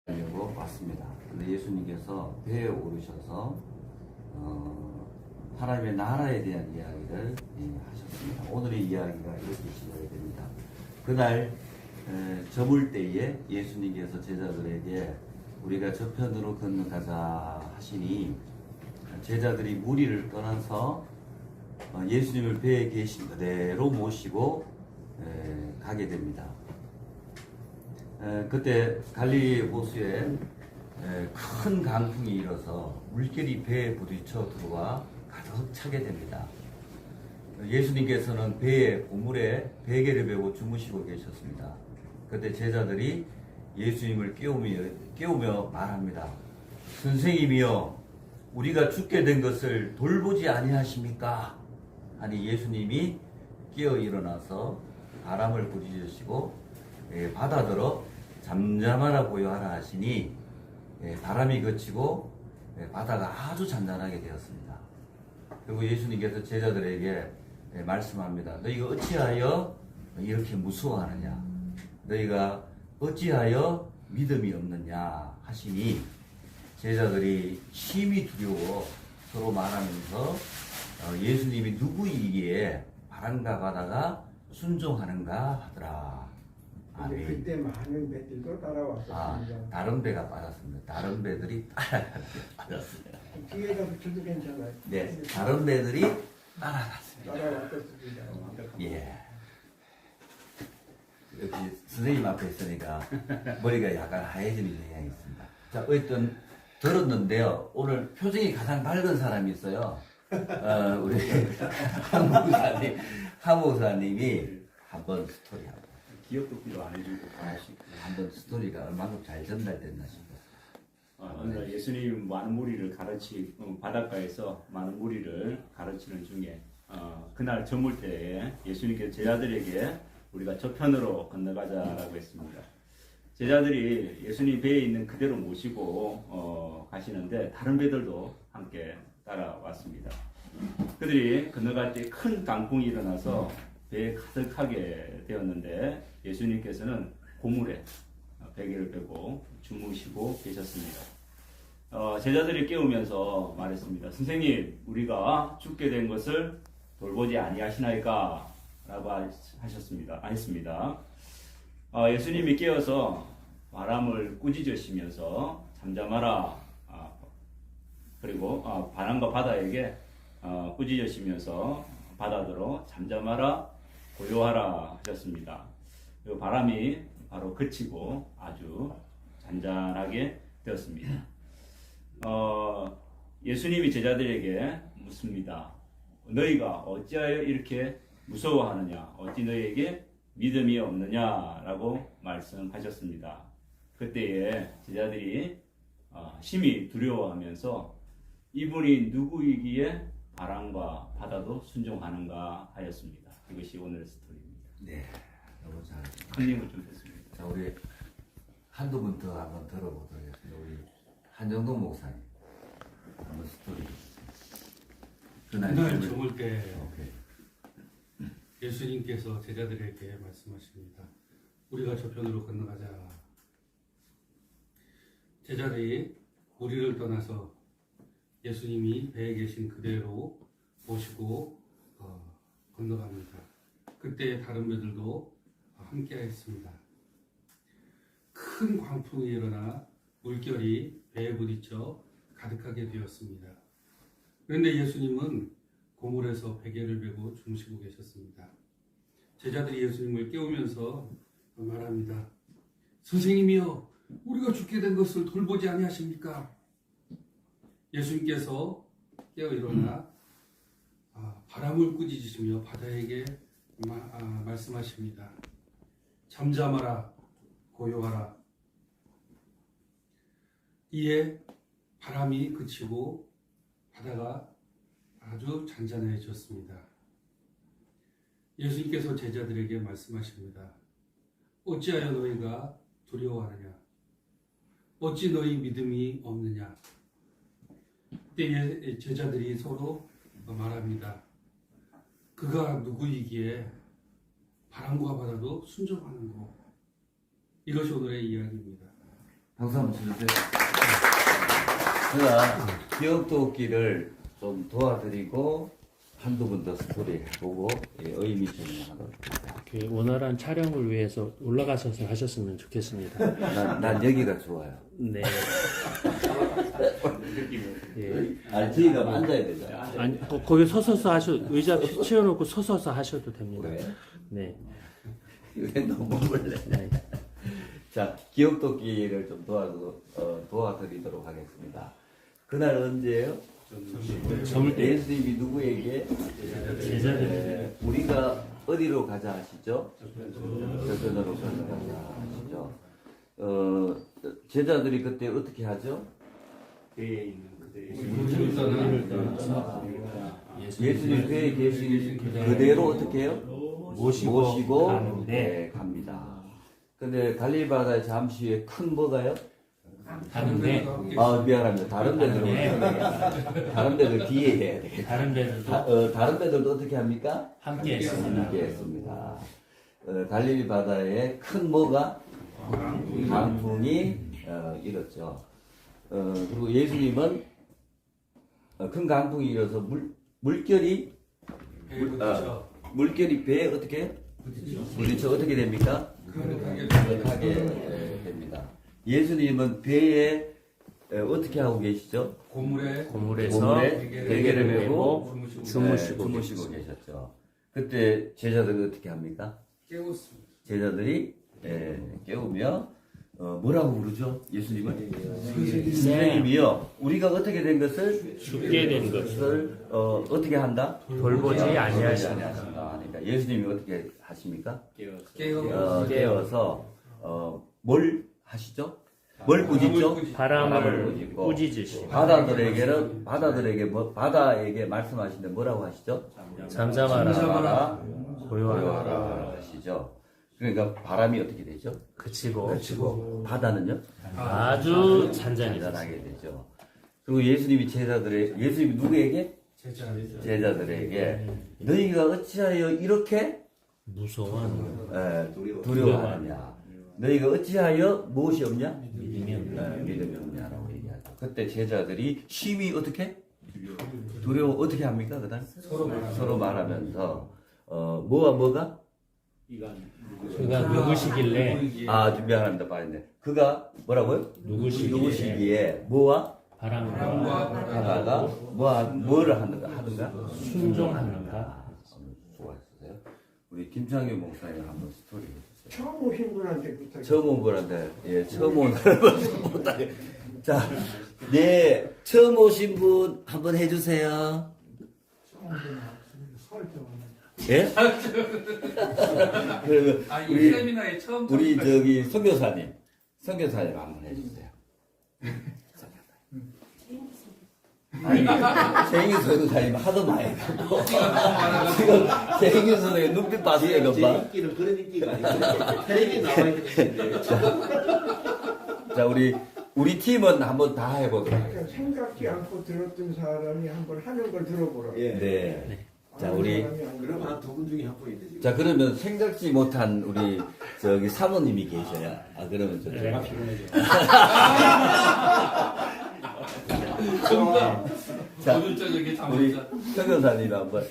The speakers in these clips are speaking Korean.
하려고 왔습니다. 근데 예수님께서 배에 오르셔서 하나님의 나라에 대한 이야기를 하셨습니다. 오늘의 이야기가 이렇게 시작이 됩니다. 그날 저물 때에 예수님께서 제자들에게 우리가 저편으로 건너가자 하시니 제자들이 무리를 떠나서 예수님을 배에 계신 그대로 모시고 가게 됩니다. 그때 갈릴리 호수에 큰 강풍이 일어서 물결이 배에 부딪혀 들어와 가득 차게 됩니다. 예수님께서는 배에 고물에 베개를 메고 주무시고 계셨습니다. 그때 제자들이 예수님을 깨우며 말합니다. 선생님이여, 우리가 죽게 된 것을 돌보지 아니하십니까? 하니 예수님이 깨어 일어나서 바람을 부르짖으시고 바다더러 잠잠하라 고요하라 하시니 바람이 그치고 바다가 아주 잔잔하게 되었습니다. 그리고 예수님께서 제자들에게 말씀합니다. 너희가 어찌하여 이렇게 무서워하느냐? 너희가 어찌하여 믿음이 없느냐? 하시니 제자들이 심히 두려워 서로 말하면서 예수님이 누구이기에 바람과 바다가 순종하는가 하더라. 아멘. 그때 많은 배들도 따라왔었습니다. 다른 배가 빠졌습니다. 다른 배들이 빠졌습니다. 뒤에다 붙여도 괜찮아요. 네, 다른 배들이 따라갔습니다. 따라왔었습니다. 예. 여기 선생님 앞에 있으니까 머리가 약간 하얘지는 경향이 있습니다. 자, 어쨌든 들었는데요. 오늘 표정이 가장 밝은 사람이 있어요. 우리 한 목사님이 한번 스토리 하고. 기억도 필요 안 해주고 한번 스토리가 얼마큼 잘 전달됐나 싶어서. 오늘 예수님 많은 무리를 바닷가에서 많은 무리를 가르치는 중에 그날 저물 때에 예수님께서 제자들에게 우리가 저편으로 건너가자라고 했습니다. 제자들이 예수님 배에 있는 그대로 모시고 가시는데 다른 배들도 함께 따라왔습니다. 그들이 건너갈 때 큰 강풍이 일어나서 배에 가득하게 되었는데 예수님께서는 고물에 베개를 빼고 주무시고 계셨습니다. 제자들이 깨우면서 말했습니다. 선생님, 우리가 죽게 된 것을 돌보지 아니하시나이까? 라고 하셨습니다. 예수님이 깨어서 바람을 꾸짖으시면서 잠잠하라, 그리고 바람과 바다에게 꾸짖으시면서 바다더러 잠잠하라, 고요하라 하셨습니다. 그 바람이 바로 그치고 아주 잔잔하게 되었습니다. 예수님이 제자들에게 묻습니다. 너희가 어찌하여 이렇게 무서워하느냐? 어찌 너희에게 믿음이 없느냐라고 말씀하셨습니다. 그때에 제자들이 심히 두려워하면서 이분이 누구이기에 바람과 바다도 순종하는가 하였습니다. 이것이 오늘의 스토리입니다. 네, 너무 잘. 컨닝을 좀 했습니다. 자, 우리 한두 분 더 한번 들어보도록 하겠습니다. 우리 한정동 목사님 한번 스토리. 그날 저물 때 오케이. 예수님께서 제자들에게 말씀하십니다. 우리가 저편으로 건너가자. 제자들이 무리를 떠나서 예수님이 배에 계신 그대로 모시고 건너갑니다. 그때 다른 배들도 함께했습니다. 큰 광풍이 일어나 물결이 배에 부딪혀 가득하게 되었습니다. 그런데 예수님은 고물에서 베개를 메고 주무시고 계셨습니다. 제자들이 예수님을 깨우면서 말합니다. 선생님이여, 우리가 죽게 된 것을 돌보지 아니하십니까? 예수님께서 깨어 일어나 바람을 꾸짖으시며 바다에게 말씀하십니다. 잠잠하라, 고요하라. 이에 바람이 그치고 바다가 아주 잔잔해졌습니다. 예수님께서 제자들에게 말씀하십니다. 어찌하여 너희가 두려워하느냐? 어찌 너희 믿음이 없느냐? 그때 제자들이 서로 말합니다. 그가 누구이기에 바람과 바다도 순종하는 거. 이것이 오늘의 이야기입니다. 박수 한번 쳐주세요. 제가 기억돕기를 좀 도와드리고 한두 번 더 스토리 해보고 의미 전하도록 하겠습니다. 그 원활한 촬영을 위해서 올라가셔서 하셨으면 좋겠습니다. 난 여기가 좋아요. 네. 예. 아니 저희가 앉아야 되잖아. 아니 거기 서서서 의자 치워놓고 서서서 하셔도 됩니다. 왜? 네. 왜 너무 몰래? 네. 자, 기억돕기를 좀 도와드리도록 하겠습니다. 그날 언제예요? 점을 때 예수님이 누구에게 제자들 우리가 어디로 가자 하시죠? 저편으로 가자 하시죠? 제자들이 그때 어떻게 하죠? 배에 있는 그대의 예수님 배에 계신 그대로 어떻게 해요? 모시고 가는데 네, 갑니다. 근데 갈릴리 바다에 잠시 후에 큰 뭐가요? 가는데 아 미안합니다. 다른 데들 뒤에 해야 되겠다. 다른 데들도 다른 데들도 어떻게 합니까? 함께 했습니다. 함께 했습니다. 갈릴리 바다에 큰 뭐가? 강풍이 일었죠. 그리고 예수님은 큰 강풍이 일어서 물결이 배에 어떻게 해요? 부딪혀 어떻게 됩니까? 가득하게 됩니다. 예수님은 배에 어떻게 하고 계시죠? 고물에서 베개를 메고 주무시고 계셨죠. 그때 제자들이 어떻게 합니까? 깨웠습니다. 제자들이 깨우며 뭐라고 부르죠? 예수님을 선생님이요. 우리가 어떻게 된 것을 죽게 된 것을 어떻게 한다? 돌보지 아니하신다. 그러니까 예수님이 어떻게 하십니까? 깨워. 깨어서 뭘 하시죠? 뭘 꾸짖죠? 바람을 꾸짖고 꾸짖으시고 바다에게 말씀하시는데 뭐라고 하시죠? 잠잠하라 고요하라 고요하라 하시죠. 그러니까 바람이 어떻게 되죠? 그치고 바다는요? 아주 잔잔히 잔잔하게 되죠. 그리고 예수님이 누구에게? 제자들에게 너희가 어찌하여 이렇게 무서워하는 두려워하느냐? 너희가 어찌하여 무엇이 없냐? 믿음이 없는 믿음이 없냐라고 얘기하죠. 그때 제자들이 심히 어떻게? 두려워 어떻게 합니까? 그다음 서로 말하면서 뭐가? 그가 누구시길래 미안합니다. 빠졌네. 그가 뭐라고요? 누구시기에 뭐와 바람과 바다가 뭐를 하든가? 순종하는가? 수고하셨어요. 우리 김창규 목사님 한번 스토리 해주세요. 처음 오신 분한테 부탁해. 처음 온 분한테 처음 온 사람은 못하게. 자, 처음 오신 분 한번 해주세요. 처음 오신 설정은. 예? 그러면 이 세미나에 처음 우리 저기 선교사님 한번 해주세요. 아니, 최인규 선교사님 하도 많이 해갖고 지금 최인규 선교사님 눈빛 봤어요, 제 금방. 인기는 그런 인기가 아니고 텔레비에 나와야 되는데 자, 우리 팀은 한번 다 해보도록 하겠습니다. 그러니까 생각지 않고 들었던 사람이 한번 하는 걸 들어보라. 예. 네. 자, 아는 우리 사람이 아니라. 그럼 한 두 분 중에 한 분인데 지금 자, 그러면 생각지 못한 우리 저기 사모님이 계셔야. 그러면 저 네. 자, 오늘 저녁에 우리 잠들자. 선교사님 한번.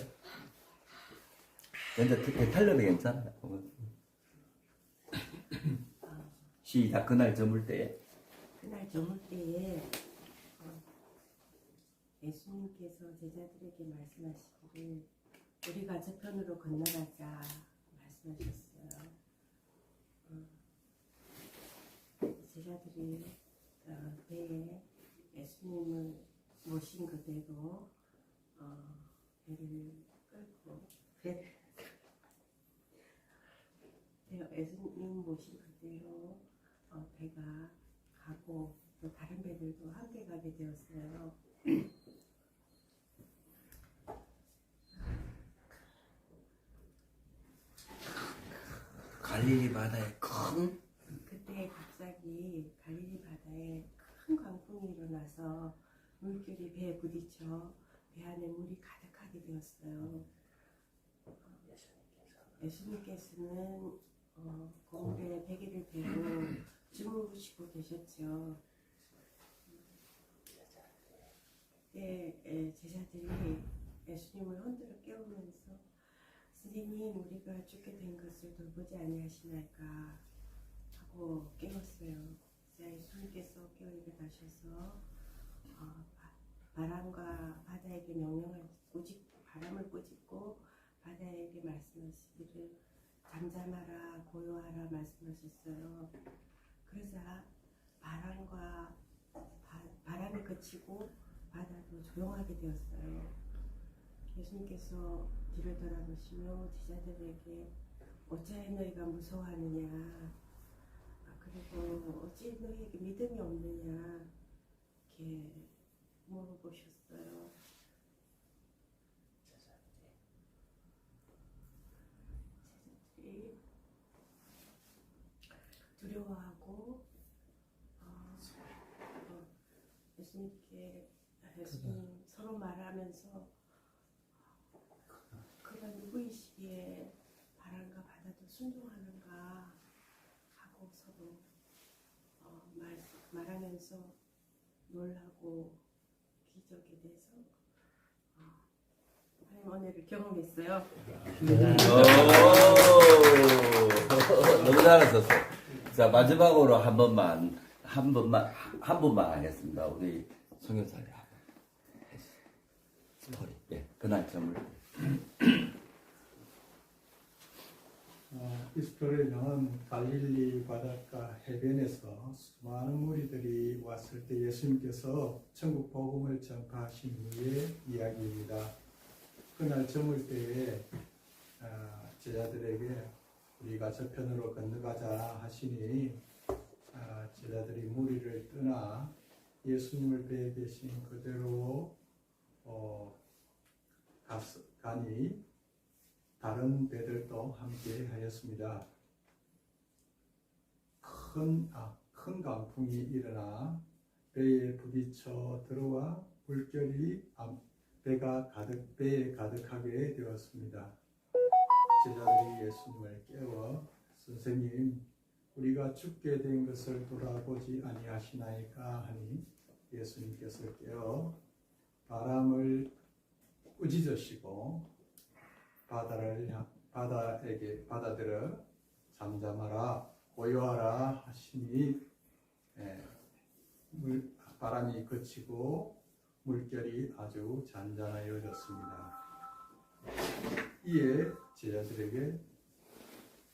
탈려도 괜찮아요. 시작. 그날 저물 때에. 그날 저물 때에 예수님께서 제자들에게 말씀하시기를 우리가 저편으로 건너가자 말씀하셨어요. 제자들이 배에 예수님을 모신 그대로 배를 끌고 예수님 모신 그대로 배가 가고 또 다른 배들도 함께 가게 되었어요. 갈릴리 바다에 큰 그때 갑자기 갈릴리 바다에 큰 강풍이 일어나서 물결이 배에 부딪혀 배 안에 물이 가득하게 되었어요. 예수님께서는 고물에 베개를 베고 주무시고 계셨죠. 제자들이 예수님을 흔들어 깨우면서 선생님 우리가 죽게 된 것을 돌보지 아니하시나이까 하고 깨웠어요. 예수님께서 깨어 일어나셔서 바람과 바다에게 명령을 바람을 꾸짖고 바다에게 말씀하시기를 잠잠하라 고요하라 말씀하셨어요. 그러자 바람이 그치고 바다도 조용하게 되었어요. 예수님께서 뒤를 돌아보시며 제자들에게 어찌하여 너희가 무서워하느냐, 그리고 어찌 너희에게 믿음이 없느냐 이렇게 물어보셨어요. 제자들이 두려워하고 예수님 서로 말하면서 그가 누구이시기에 바람과 바다도 순종하는가 하고 서로 말하면서 놀라고 기적에 대해서 하나님 은혜를 경험했어요. 너무 잘하셨어. 자, 마지막으로 한 분만 하겠습니다. 우리 송교사님. 스토리. 예, 그날 점을. 이스토리는 갈릴리 바닷가 해변에서 수많은 무리들이 왔을 때 예수님께서 천국 복음을 전파하신 후의 이야기입니다. 그날 저물 때에 제자들에게 우리가 저편으로 건너가자 하시니 제자들이 무리를 떠나 예수님을 배에 계신 그대로 가니 다른 배들도 함께 하였습니다. 큰 강풍이 일어나 배에 부딪혀 들어와 물결이 배에 가득하게 되었습니다. 제자들이 예수님을 깨워 선생님 우리가 죽게 된 것을 돌아보지 아니하시나이까 하니 예수님께서 깨어 바람을 꾸짖으시고 바다들어 잠잠하라 고요하라 하시니 바람이 그치고 물결이 아주 잔잔하여졌습니다. 이에 제자들에게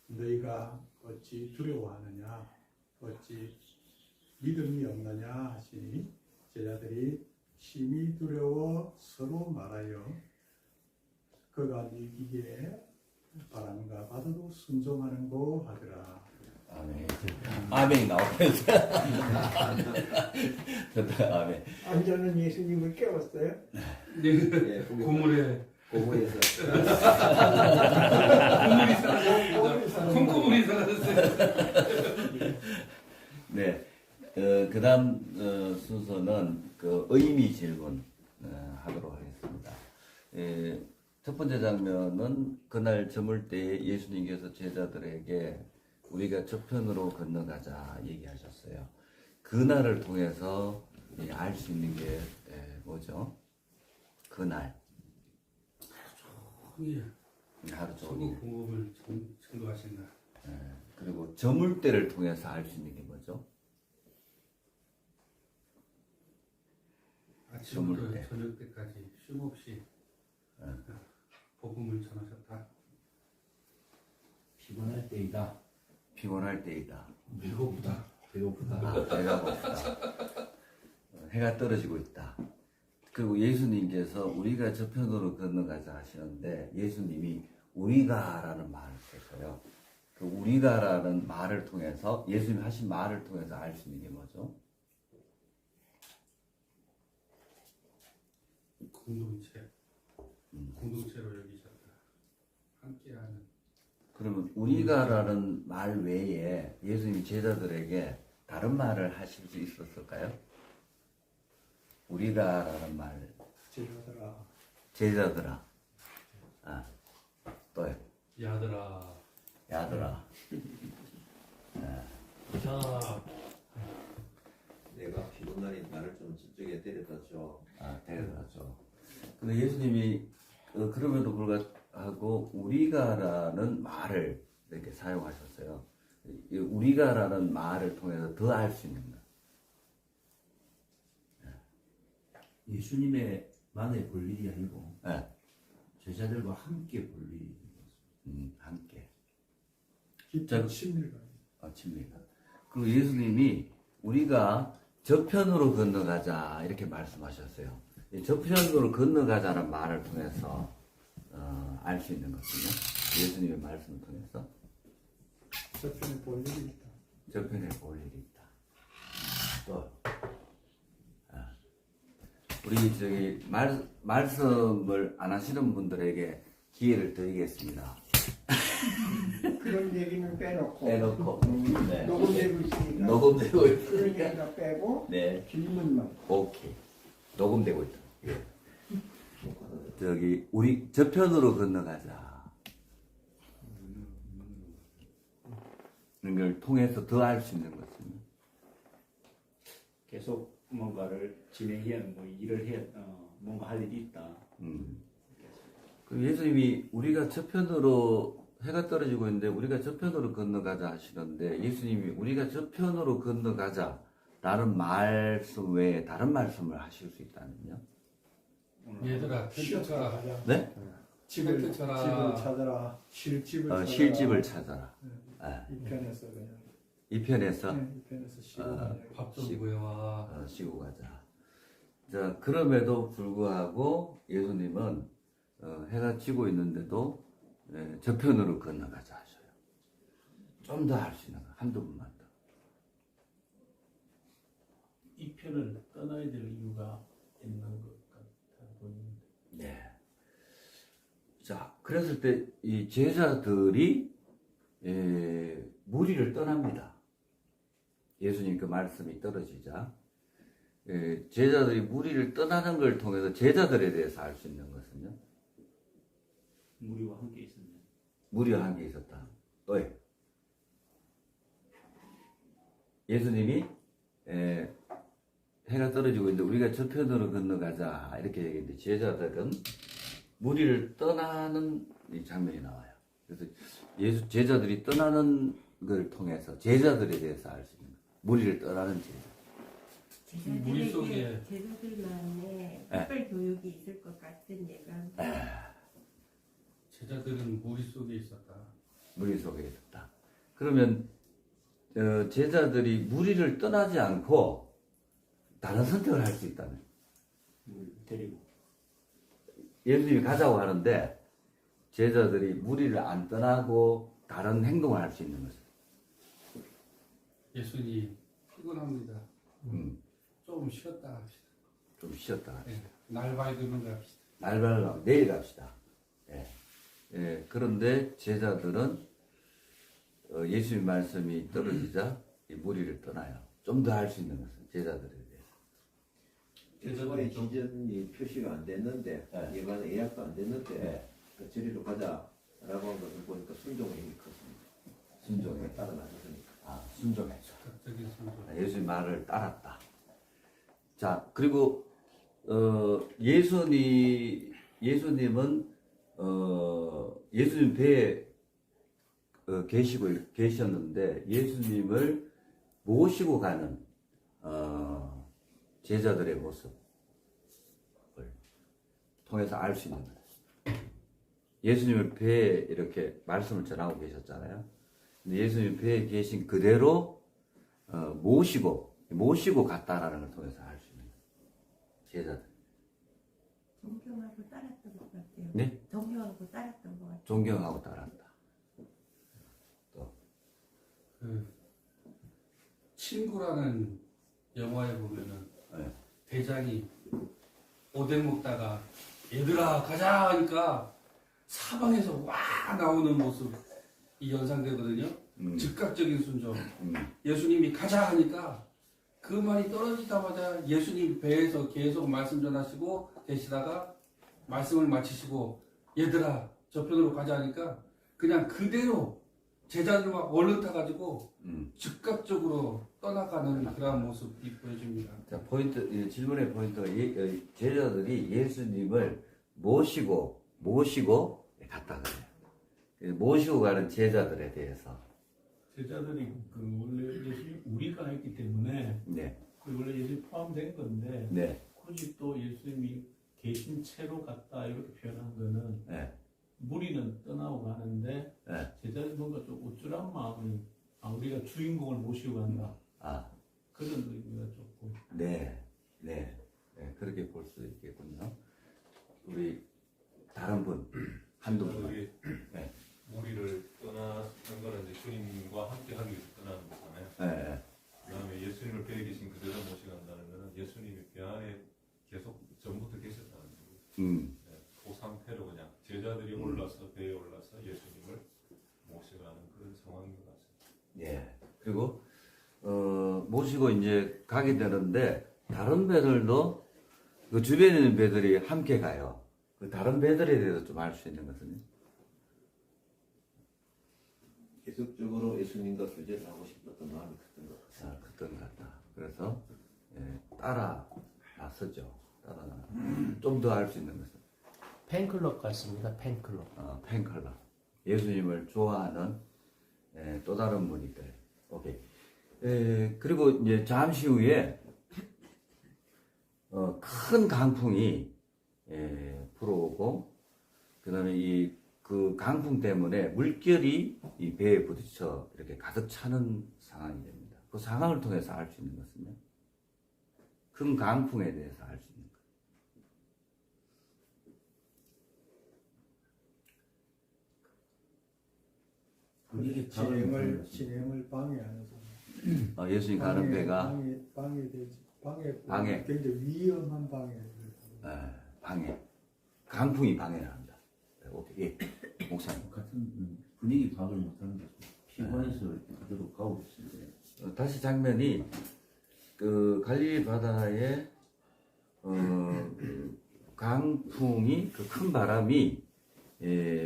너희가 어찌 두려워하느냐 어찌 믿음이 없느냐 하시니 제자들이 심히 두려워 서로 말하여 그가 이기기에 바람과 바다도 순종하는고 하더라. 아멘. 아멘이 나오면서. 아멘. 안전은 예수님을 깨웠어요. 네, 고물에 고모에서 콩고물이 사라졌어요. 네. 그 다음 순서는 그 의미 질문 하도록 하겠습니다. 첫 번째 장면은 그날 저물 때 예수님께서 제자들에게 우리가 저편으로 건너가자 얘기하셨어요. 그날을 통해서 알 수 있는 게 뭐죠? 그날. 하루 종일. 천국 공급을 전도하신다. 그리고 저물 때를 통해서 알 수 있는 게 뭐죠? 저물 아침부터 때. 저녁 때까지 쉼없이 복음을 전하셨다. 피곤할 때이다. 피곤할 때이다. 배고프다. 배가 고프다. 해가 떨어지고 있다. 그리고 예수님께서 우리가 저편으로 건너가자 하시는데 예수님이 우리가라는 말을 했어요. 그 우리가라는 말을 통해서 예수님이 하신 말을 통해서 알 수 있는 게 뭐죠? 공동체로 여기셨다. 함께하는. 그러면 우리가라는 말 외에 예수님이 제자들에게 다른 말을 하실 수 있었을까요? 우리가라는 말. 제자들아. 또요. 야들아. 야들아. 내가 피곤하니 나를 좀 저쪽에 데려다 줘. 데려다죠. 근데 예수님이 그럼에도 불구하고 우리가라는 말을 이렇게 사용하셨어요. 이 우리가라는 말을 통해서 더 알 수 있는 것. 예수님의만의 볼 일이 아니고 네. 제자들과 함께 볼 일이 함께. 깊은 친밀감. 친밀감. 그리고 예수님이 우리가 저편으로 건너가자 이렇게 말씀하셨어요. 이 저편으로 건너가자는 말을 통해서 알 수 있는 거거든요. 예수님의 말씀을 통해서 저편에 볼 일이 있다. 저편에 볼 일이 있다. 또 우리 저기 말씀을 안 하시는 분들에게 기회를 드리겠습니다. 그런 얘기는 빼놓고 빼놓고. 네. 녹음되고 있으니까 녹음되고 그런 있으니까. 얘기가 빼고 네. 질문만. 오케이. 녹음되고 있다. 저기 우리 저편으로 건너가자. 이런 걸 통해서 더 알 수 있는 것입니다. 계속 뭔가를 진행해야 뭐 일을 해 뭔가 할 일이 있다. 그 예수님이 우리가 저편으로 해가 떨어지고 있는데 우리가 저편으로 건너가자 하시는데 예수님이 우리가 저편으로 건너가자라는 말씀 외에 다른 말씀을 하실 수 있다면요? 얘들아 텐트 쳐라. 가자. 네? 텐트 쳐라. 집을 찾아라. 쉴 집을 찾아라. 쉴 집을 찾아라. 이 편에서 그냥. 이 편에서 이 편에서 쉬고 가자. 밥 좀 구해와. 쉬고 가자. 자, 그럼에도 불구하고 예수님은 해가 지고 있는데도 저편으로 건너가자 하셔요. 좀 더 할 수 있는 거, 한두 분만 더. 이 편을 떠나야 될 이유가 있는 것 같아 보이는데. 네. 자, 그랬을 때 이 제자들이 무리를 떠납니다. 예수님 그 말씀이 떨어지자 제자들이 무리를 떠나는 걸 통해서 제자들에 대해서 알 수 있는 것은요. 무리와 함께 있었네. 무리와 함께 있었다. 또요. 예수님이 해가 떨어지고 있는데 우리가 저편으로 건너가자 이렇게 얘기했는데 제자들은 무리를 떠나는 이 장면이 나와요. 그래서 제자들이 떠나는 걸 통해서 제자들에 대해서 알 수 있는 거예요. 무리를 떠나는 제자. 무리 속에 제자들만의 특별 교육이 있을 것 같은 예감. 제자들은 무리 속에 있었다. 무리 속에 있었다. 그러면 제자들이 무리를 떠나지 않고 다른 선택을 할 수 있다면 데리고 예수님이 가자고 하는데 제자들이 무리를 안 떠나고 다른 행동을 할 수 있는 것은 예수님 피곤합니다. 좀 쉬었다 합시다. 좀 쉬었다 합시다. 날 밝으면 갑시다. 날발로 내일 갑시다. 그런데 제자들은 예수님 말씀이 떨어지자 이 무리를 떠나요. 좀 더 할 수 있는 것은 제자들에 대해서. 예수의 지전이 표시가 안 됐는데 예반 예약도 안 됐는데 그 저리로 가자라고 한 것을 보니까 순종의 힘이 컸습니다. 순종에 따라 나섰으니까. 순종했죠. 갑자기 순종. 예수님 말을 따랐다. 자, 그리고 예수님은 예수님 배에 계셨는데 예수님을 모시고 가는 제자들의 모습을 통해서 알 수 있는 거예요. 예수님을 배에 이렇게 말씀을 전하고 계셨잖아요. 근데 예수님 배에 계신 그대로 모시고 갔다라는 걸 통해서 알 수 있는 거예요. 제자들. 존경하고 따랐던 것 같아요. 네? 존경하고 따랐던 것 같아요. 존경하고 따랐다. 또 그 친구라는 영화에 보면은 대장이 오뎅 먹다가 얘들아 가자 하니까 사방에서 와 나오는 모습이 연상되거든요. 즉각적인 순종. 예수님이 가자 하니까 그 말이 떨어지자마자 예수님 배에서 계속 말씀 전하시고 계시다가 말씀을 마치시고 얘들아 저편으로 가자 하니까 그냥 그대로 제자들 막 얼른 타가지고 음. 즉각적으로 떠나가는 그런 모습이 보여집니다. 자, 이 질문의 포인트가 제자들이 예수님을 모시고 갔다 그래요. 모시고 가는 제자들에 대해서. 제자들이 그 원래 예수님 우리가 했기 때문에 네, 그 원래 예수님 포함된 건데 네, 굳이 또 예수님이 계신 채로 갔다 이렇게 표현한 거는 네, 무리는 떠나고 가는데 네. 제자들 뭔가 좀 우쭐한 마음이 우리가 주인공을 모시고 간다 아, 그런 의미가 조금 네, 네, 네, 그렇게 볼 수 있겠군요. 우리 다른 분, 한두 분. 네, 우리를 떠나는 거는 이제 주님과 함께 하기 위해서 떠나는 거잖아요. 네, 네. 그다음에 예수님을 배에 계신 그대로 모시간다는 거는 예수님이 배 안에 계속 전부터 계셨다는 거예요. 네, 그 상태로 그냥 제자들이 올라서 배에 올라서 예수님을 모시가는 그런 상황인 것 같습니다. 예. 그리고 모시고 이제 가게 되는데 다른 배들도 그 주변에 있는 배들이 함께 가요. 그 다른 배들에 대해서 좀 알 수 있는 것은 계속적으로 예수님과 교제를 하고 싶었던 마음이 컸던 것 같아요. 그랬던 것 같다. 그래서 따라 나서죠. 따라 좀 더 알 수 있는 것은 팬클럽 같습니다. 팬클럽. 팬클럽. 예수님을 좋아하는 또 다른 분이들. 오케이. 그리고 이제 잠시 후에 큰 강풍이 불어오고 그다음에 그 강풍 때문에 물결이 이 배에 부딪혀 이렇게 가득 차는 상황이 됩니다. 그 상황을 통해서 알 수 있는 것은요. 큰 강풍에 대해서 알 수 있는 것. 그 진행을 방해하는 사람. 예수님 가는 배가 방해. 굉장히 위험한 방해를. 방해. 강풍이 방해를 한다. 오케이. 예. 목사님. 같은 분위기 파악을 못하는 거죠. 피곤해서 이렇게 그대로 가고 있습니다. 다시 장면이 그 갈릴리 바다에 강풍이 그 큰 바람이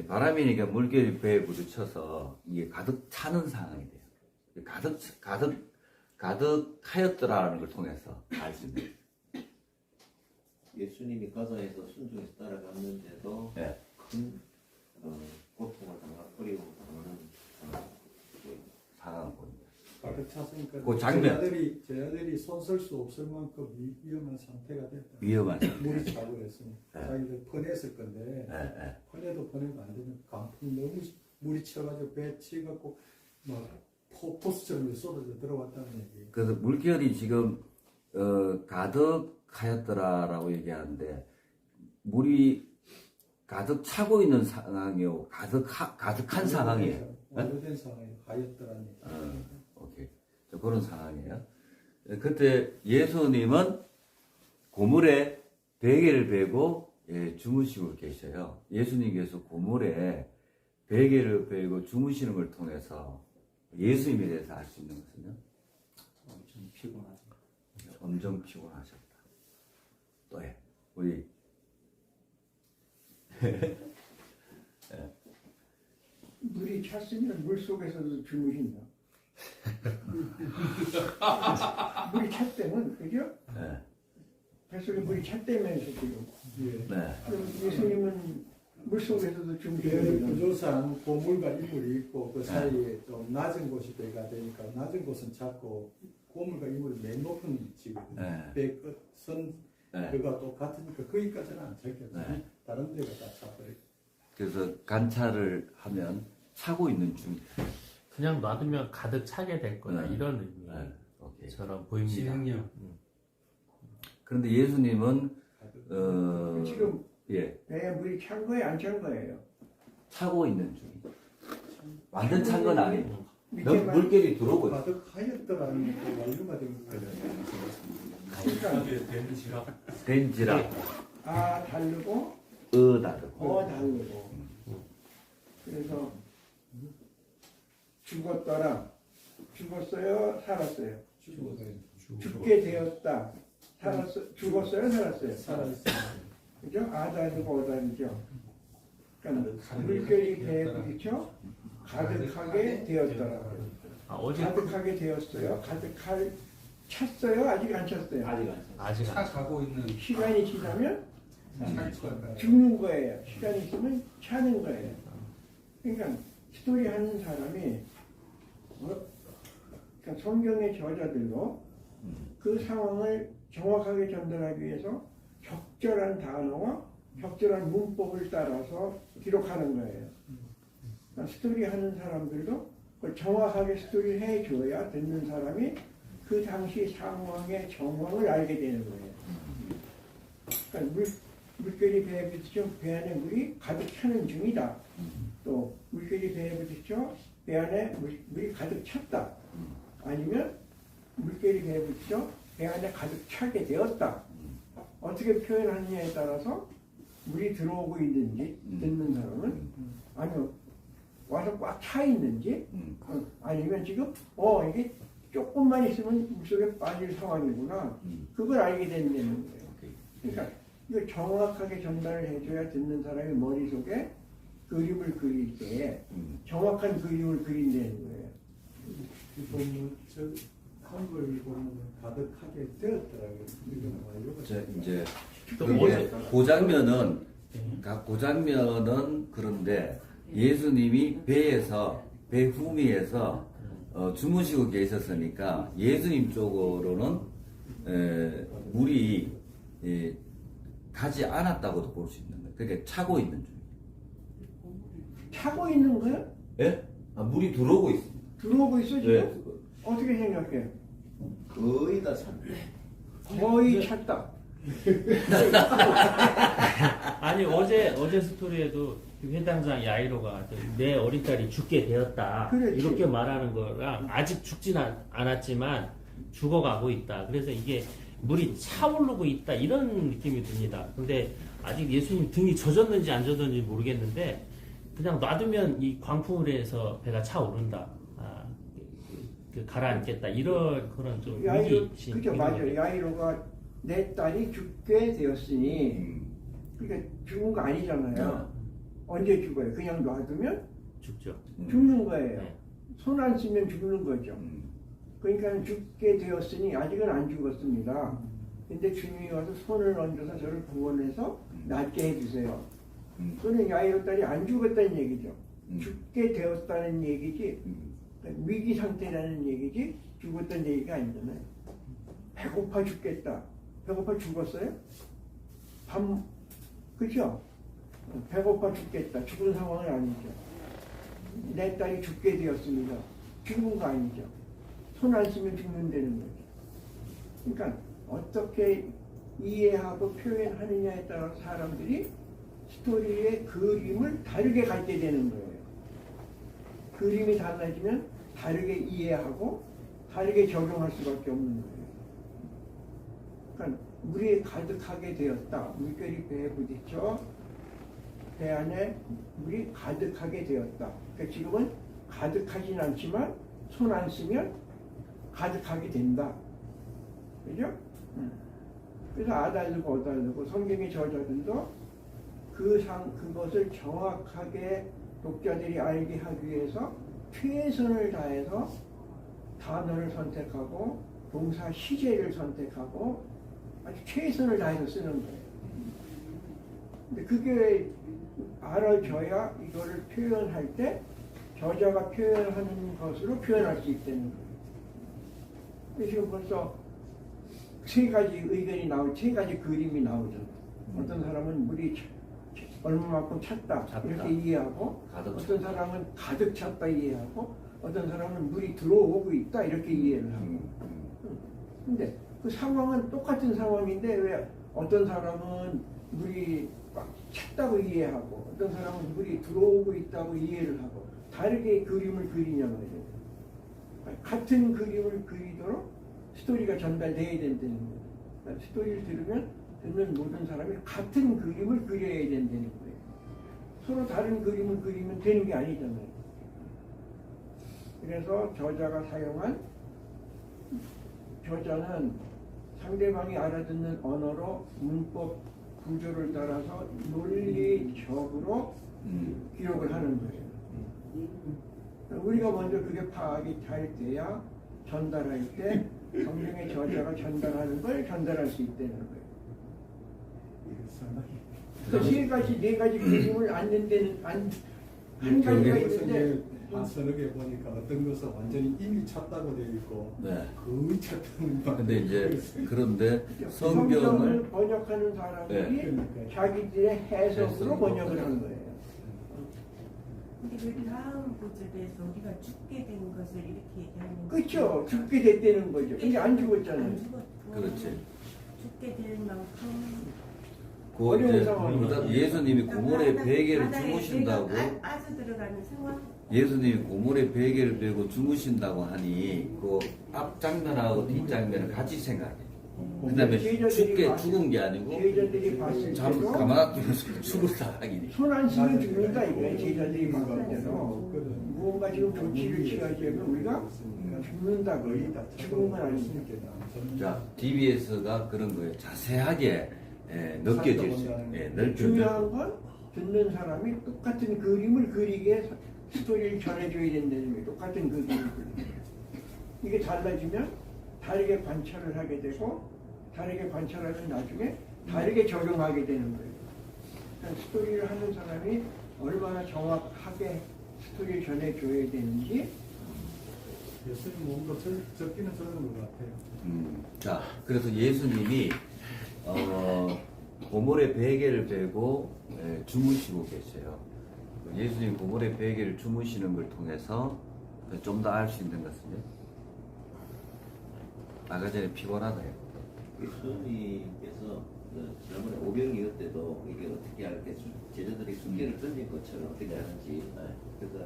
바람이니까 물결이 배에 부딪혀서 이게 가득 차는 상황이 돼요. 가득하였더라는 걸 통해서 알 수 있는. 예수님이 가자에서 순종해서 따라갔는데도 네. 큰 고통을 당하고 어려움을 당하는 상황을 봅니다. 가득 찼으니까 그 장면. 제자들이 손쓸 수 없을 만큼 위험한 상태가 됐다. 위험한 물이 차고 그랬으니까 네. 자기들 퍼냈을 건데 퍼내도 안 되는 강풍 너무 물이 쳐가지고 배 치갖고 막 포스처럼 쏟아져 들어왔다는 얘기. 그래서 물결이 지금 가득하였더라라고 얘기하는데 물이 가득 차고 있는 상황이요, 가득한 상황이에요. 완료된 상황이 하였더라니. 오케이. 그런 상황이에요. 그때 예수님은 고물에 베개를 베고 주무시고 계셔요. 예수님께서 고물에 베개를 베고 주무시는 걸 통해서 예수님에 대해서 알 수 있는 것은요. 엄청 피곤하죠. 엄청 피곤하셨다. 또 해. 우리 물이 찼으면 물 속에서도 주무신다. 물이 찼다면 그죠? 네. 뱃속에 물이 찼다면서 지금. 네. 그럼 예수님은 물 속에서도 배 주무시는 구조상 고물과 이물이 있고 그 사이에 좀 낮은 곳이 배가 되니까 낮은 곳은 작고 고물과 이물이 맨 높은 위치거든요. 네. 배 끝선 네. 그가 똑같으니까 거기까지는 안 찼겠죠. 네. 다른 데가 다 차버리고. 그래서 관찰을 하면 차고 있는 중이다. 그냥 놔두면 가득 차게 될 거다. 네. 이런 네. 오케이. 의미처럼 보입니다. 진행력. 그런데 예수님은 지금 예, 배에 물이 찬 거예요, 안 찬 거예요? 차고 있는 중이다. 완전 찬 건 아니고 너무 밑에만 물결이 들어오고 있어. 가득하였더라니 그 완료가 된 거예요. 하게 된지라 다르고 다르고 다르고. 그래서 죽었더라. 죽었어요, 살았어요. 죽게 되었다. 죽었어요, 살았어요. 살아있어요. 그죠? 다르고 다르죠. 그러니까 물결이 배에 부딪혀 가득하게 되었더라. 어제 가득하게 되었어요. 가득할 찼어요. 아직 안 찼어요. 아직 차 가고 있는 시간이 지나면 찰 거예요. 죽는 거예요. 시간이 있으면 차는 거예요. 그러니까 스토리 하는 사람이 그러니까 성경의 저자들도 그 상황을 정확하게 전달하기 위해서 적절한 단어와 적절한 문법을 따라서 기록하는 거예요. 그러니까 스토리 하는 사람들도 그걸 정확하게 스토리를 해줘야 듣는 사람이 그 당시 상황의 정황을 알게 되는 거예요. 그러니까 물결이 배에 부딪혀 배 안에 물이 가득 차는 중이다. 또 물결이 배에 부딪혀 배 안에 물이 가득 찼다. 아니면 물결이 배에 부딪혀 배 안에 가득 차게 되었다. 어떻게 표현하느냐에 따라서 물이 들어오고 있는지 듣는 사람은 아니면 와서 꽉 차 있는지 아니면 지금 이게 조금만 있으면 물속에 빠질 상황이구나. 그걸 알게 된다는 거예요. 그러니까 이걸 정확하게 전달을 해줘야 듣는 사람이 머릿속에 그림을 그릴 때 정확한 그림을 그린다는 거예요. 이 본문 한글 보면 가득하게 되었더라고요. 이제 그 장면은 그런데 예수님이 배 후미에서 주무시고 계셨으니까 예수님 쪽으로는 물이 가지 않았다고도 볼 수 있는 거예요. 그러니까 차고 있는 중. 차고 있는 거야? 예? 물이 들어오고 있습니다. 들어오고 있어 지금? 예. 어떻게 생각해? 거의 다 찼네. 거의 찼다. 아니 어제 스토리에도 그 회당장 야이로가 내 어린 딸이 죽게 되었다. 그렇지. 이렇게 말하는 거랑 아직 죽진 않았지만 죽어가고 있다. 그래서 이게 물이 차오르고 있다 이런 느낌이 듭니다. 근데 아직 예수님 등이 젖었는지 안 젖었는지 모르겠는데 그냥 놔두면 이 광풍을 해서 배가 차오른다. 가라앉겠다. 이런 그런 좀 야이로 위기 그죠 맞아요. 야이로가 내 딸이 죽게 되었으니 그러니까 죽은 거 아니잖아요. 언제 죽어요? 그냥 놔두면 죽죠. 죽는 거예요. 네. 손 안 쓰면 죽는 거죠. 그러니까 죽게 되었으니 아직은 안 죽었습니다. 근데 주님이 와서 손을 얹어서 저를 구원해서 낫게 해주세요. 그는 야이로 딸이 안 죽었다는 얘기죠. 죽게 되었다는 얘기지 위기 상태라는 얘기지 죽었다는 얘기가 아니잖아요. 배고파 죽겠다. 배고파 죽었어요? 그죠? 배고파 죽겠다. 죽은 상황은 아니죠. 내 딸이 죽게 되었습니다. 죽은 거 아니죠. 손 안 쓰면 죽는다는 거죠. 그러니까 어떻게 이해하고 표현하느냐에 따라 사람들이 스토리의 그림을 다르게 갖게 되는 거예요. 그림이 달라지면 다르게 이해하고 다르게 적용할 수밖에 없는 거예요. 그러니까 물이 가득하게 되었다. 물결이 배에 부딪혀 배 안에 물이 가득하게 되었다. 그러니까 지금은 가득하진 않지만 손 안 쓰면 가득하게 된다. 그죠? 그래서 아달르고 어달르고 성경의 저자들도 그것을 정확하게 독자들이 알게 하기 위해서 최선을 다해서 단어를 선택하고 동사 시제를 선택하고 아주 최선을 다해서 쓰는 거예요. 근데 그게 알아져야 이거를 표현할 때 저자가 표현하는 것으로 표현할 수 있다는 거예요. 지금 벌써 세 가지 의견이 세 가지 그림이 나오잖아요. 어떤 사람은 물이 얼마만큼 찼다 이렇게 이해하고 어떤 사람은 가득 찼다 이해하고 어떤 사람은 물이 들어오고 있다 이렇게 이해를 하고 근데 그 상황은 똑같은 상황인데 왜 어떤 사람은 물이 꽉 찼다고 이해하고 어떤 사람은 물이 들어오고 있다고 이해를 하고 다르게 그림을 그리냐 말이에요. 같은 그림을 그리도록 스토리가 전달돼야 된다는 거예요. 스토리를 들으면 듣는 모든 사람이 같은 그림을 그려야 된다는 거예요. 서로 다른 그림을 그리면 되는 게 아니잖아요. 그래서 저자는 상대방이 알아듣는 언어로 문법 구조를 따라서 논리적으로 기록을 하는 거예요. 우리가 먼저 그게 파악이 잘 돼야 전달할 때 성경의 저자가 전달하는 걸 전달할 수 있다는 거예요. 그러니까 세 가지, 네 가지 그림을 앉는 데는 한 가지가 있는데 한 서너 개 보니까 어떤 것은 완전히 이미 찼다고 되어 있고 네. 거의 찼다는 근데 이제 그런데 성경을 성경을 번역하는 사람들이 네. 자기들의 해석으로 해석으로 번역을 한 거예요. 근데 그 다음 구절에서 우리가 죽게 된 것을 이렇게 얘기하는 그렇죠. 죽게 됐다는 거죠. 근데 안 죽었잖아요. 안 죽었고 그렇지. 죽게 될 만큼 그 어려운 이제 상황이죠. 예수님이 고물의 베개를 바다에 주무신다고 배가 빠져들어가는 상황. 예수님이 고물의 베개를 베고 주무신다고 하니 그 앞 장면하고 뒷 장면을 같이 생각해. 그다음에 죽은 게 아니고 제자들이 봤을 잠 때도 가만히 죽었다 하기니. 손 안 쓰면 죽는다 이거예요. 제자들이 봤을 때도 무언가 지금 조치를 취하지 않으면 우리가 죽는다고 죽은 건 아니죠. 자, DBS가 그런 거예요. 자세하게 느껴질 수 있는. 중요한 건 듣는 사람이 똑같은 그림을 그리게 스토리를 전해줘야 된다는 거예요. 똑같은 그림을 그리게. 이게 달라지면 다르게 관찰을 하게 되고 다르게 관찰하면 나중에 다르게 적용하게 되는 거예요. 그러니까 스토리를 하는 사람이 얼마나 정확하게 스토리를 전해줘야 되는지 예수님 뭔가 적기는 적은 것 같아요. 자, 그래서 예수님이 고물의 베개를 베고 주무시고 계세요. 예수님 고물의 베개를 주무시는 걸 통해서 좀 더 알 수 있는 것은요. 아까 전에 피곤하다 했거든. 예수님께서 지난번에 오병이어 때도 이게 어떻게 할게 제자들이 숙제를 던진 것처럼 어떻게 하는지 그래서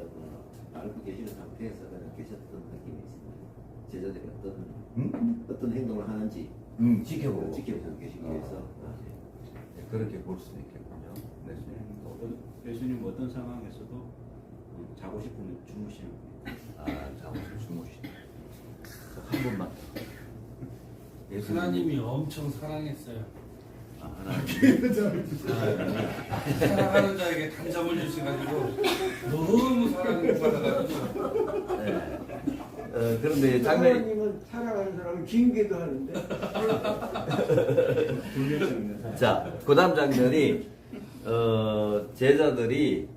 알고 계시는 상태에서 그냥 계셨던 느낌이 있습니다. 제자들이 어떤 행동을 하는지 지켜보고 계시기 위해서 그렇게 볼 수도 있겠군요. 네. 예수님 어떤 상황에서도 자고 싶으면 주무시는 거예요. 아, 자고 주무시네. 한 번만. 하나님이 엄청 사랑했어요. 아, 하나님. 사랑하는 자에게 간섭을 주셔가지고 너무 사랑을 받아가지고. 네. 그런데 장면이 하나님은 사랑하는 사람을 징계도 하는데 자, 그 다음 장면이 제자들이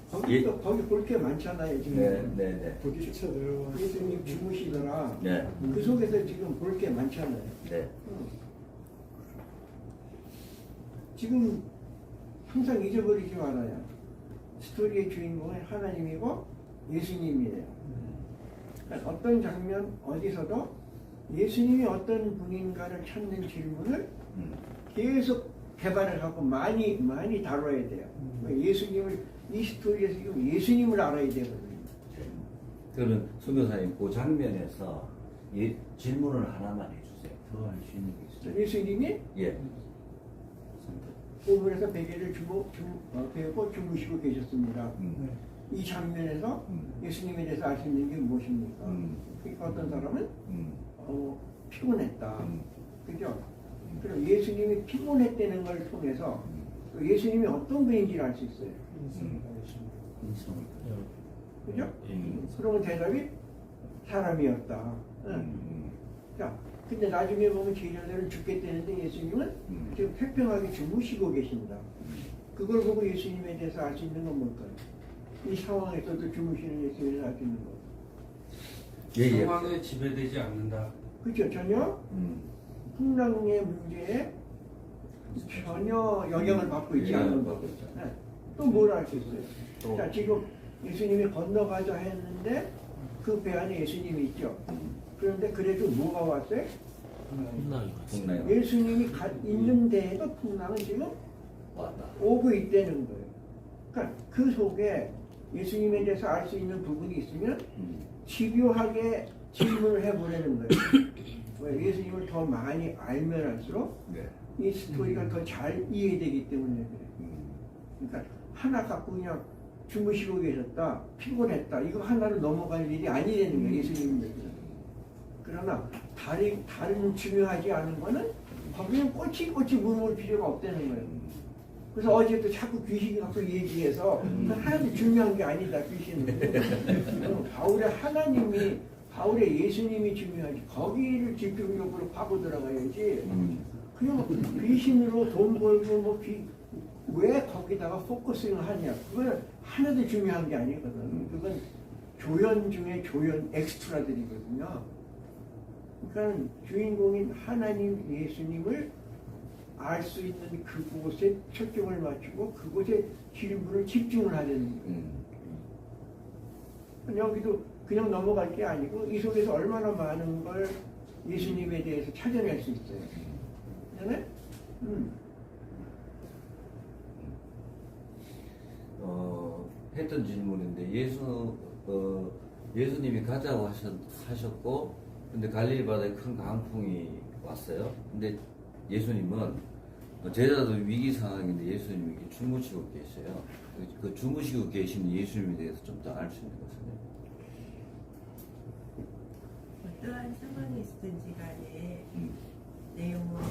거기 볼 게 많잖아요 지금. 네. 거기 쳐들어가 예수님 주무시더라. 네. 그 속에서 지금 볼 게 많잖아요. 네. 지금 항상 잊어버리지 말아요. 스토리의 주인공은 하나님이고 예수님이에요. 그러니까 어떤 장면 어디서도 예수님이 어떤 분인가를 찾는 질문을 계속 개발을 하고 많이 다뤄야 돼요. 예수님을 이 스토리에서 지금 예수님을 알아야 되거든요. 그러면 선교사님 그 장면에서 질문을 하나만 해주세요. 더 알 수 있는 게 있어요. 예수님이 예. 오물에서 베개를 베고 주무시고 계셨습니다. 이 장면에서 예수님에 대해서 알 수 있는 게 무엇입니까? 그러니까 어떤 사람은 피곤했다. 그죠? 그럼 예수님이 피곤했다는 걸 통해서 예수님이 어떤 분인지를 알 수 있어요. 그죠? 그러면 대답이 사람이었다. 자, 근데 나중에 보면 제자들은 죽겠다는데 예수님은 지금 태평하게 주무시고 계신다. 그걸 보고 예수님에 대해서 알 수 있는 건 뭘까요? 이 상황에서도 주무시는 예수님에 대해서 알 수 있는 거. 예. 상황에 지배되지 않는다. 그렇죠. 전혀 풍랑의 문제에 전혀 영향을 받고 있지 않는 거. 네. 또 뭘 알 수 있어요? 자, 지금 예수님이 건너가자 했는데 그 배 안에 예수님이 있죠. 그런데 그래도 뭐가 왔어요? 풍랑이 예수님이 있는 데에도 풍랑은 지금 왔다. 오고 있다는 거예요. 그러니까 그 속에 예수님에 대해서 알 수 있는 부분이 있으면 집요하게 질문을 해보려는 거예요. 왜? 예수님을 더 많이 알면 알수록 이 스토리가 더 잘 이해되기 때문에 그래요. 그러니까 하나 갖고 그냥 주무시고 계셨다, 피곤했다, 이거 하나로 넘어갈 일이 아니라는 거예요. 예수님은. 그러나 다른 중요하지 않은 거는 거기는 꼬치 물을 필요가 없다는 거예요. 그래서 어제도 자꾸 귀신 갖고 얘기해서 하나도 중요한 게 아니다 귀신은. 바울의 하나님이 바울의 예수님이 중요하지. 거기를 집중적으로 파고 들어가야지. 그냥 귀신으로 돈 벌고 뭐 왜 거기다가 포커싱을 하냐. 그건 하나도 중요한 게 아니거든. 그건 조연 중에 조연 엑스트라들이거든요. 그러니까 주인공인 하나님 예수님을 알 수 있는 그곳에 초점을 맞추고 그곳에 질문을 집중을 하는 거예요. 여기도 그냥 넘어갈 게 아니고 이 속에서 얼마나 많은 걸 예수님에 대해서 찾아낼 수 있어요. 그다음에 했던 질문인데 예수님이 가자고 하셨고 근데 갈릴리 바다에 큰 강풍이 왔어요. 근데 예수님은 제자도 위기 상황인데 예수님이 주무시고 계셔요. 그 주무시고 계신 예수님에 대해서 좀 더 알 수 있는 것은 어떠한 상황에 있든지 간에 내용을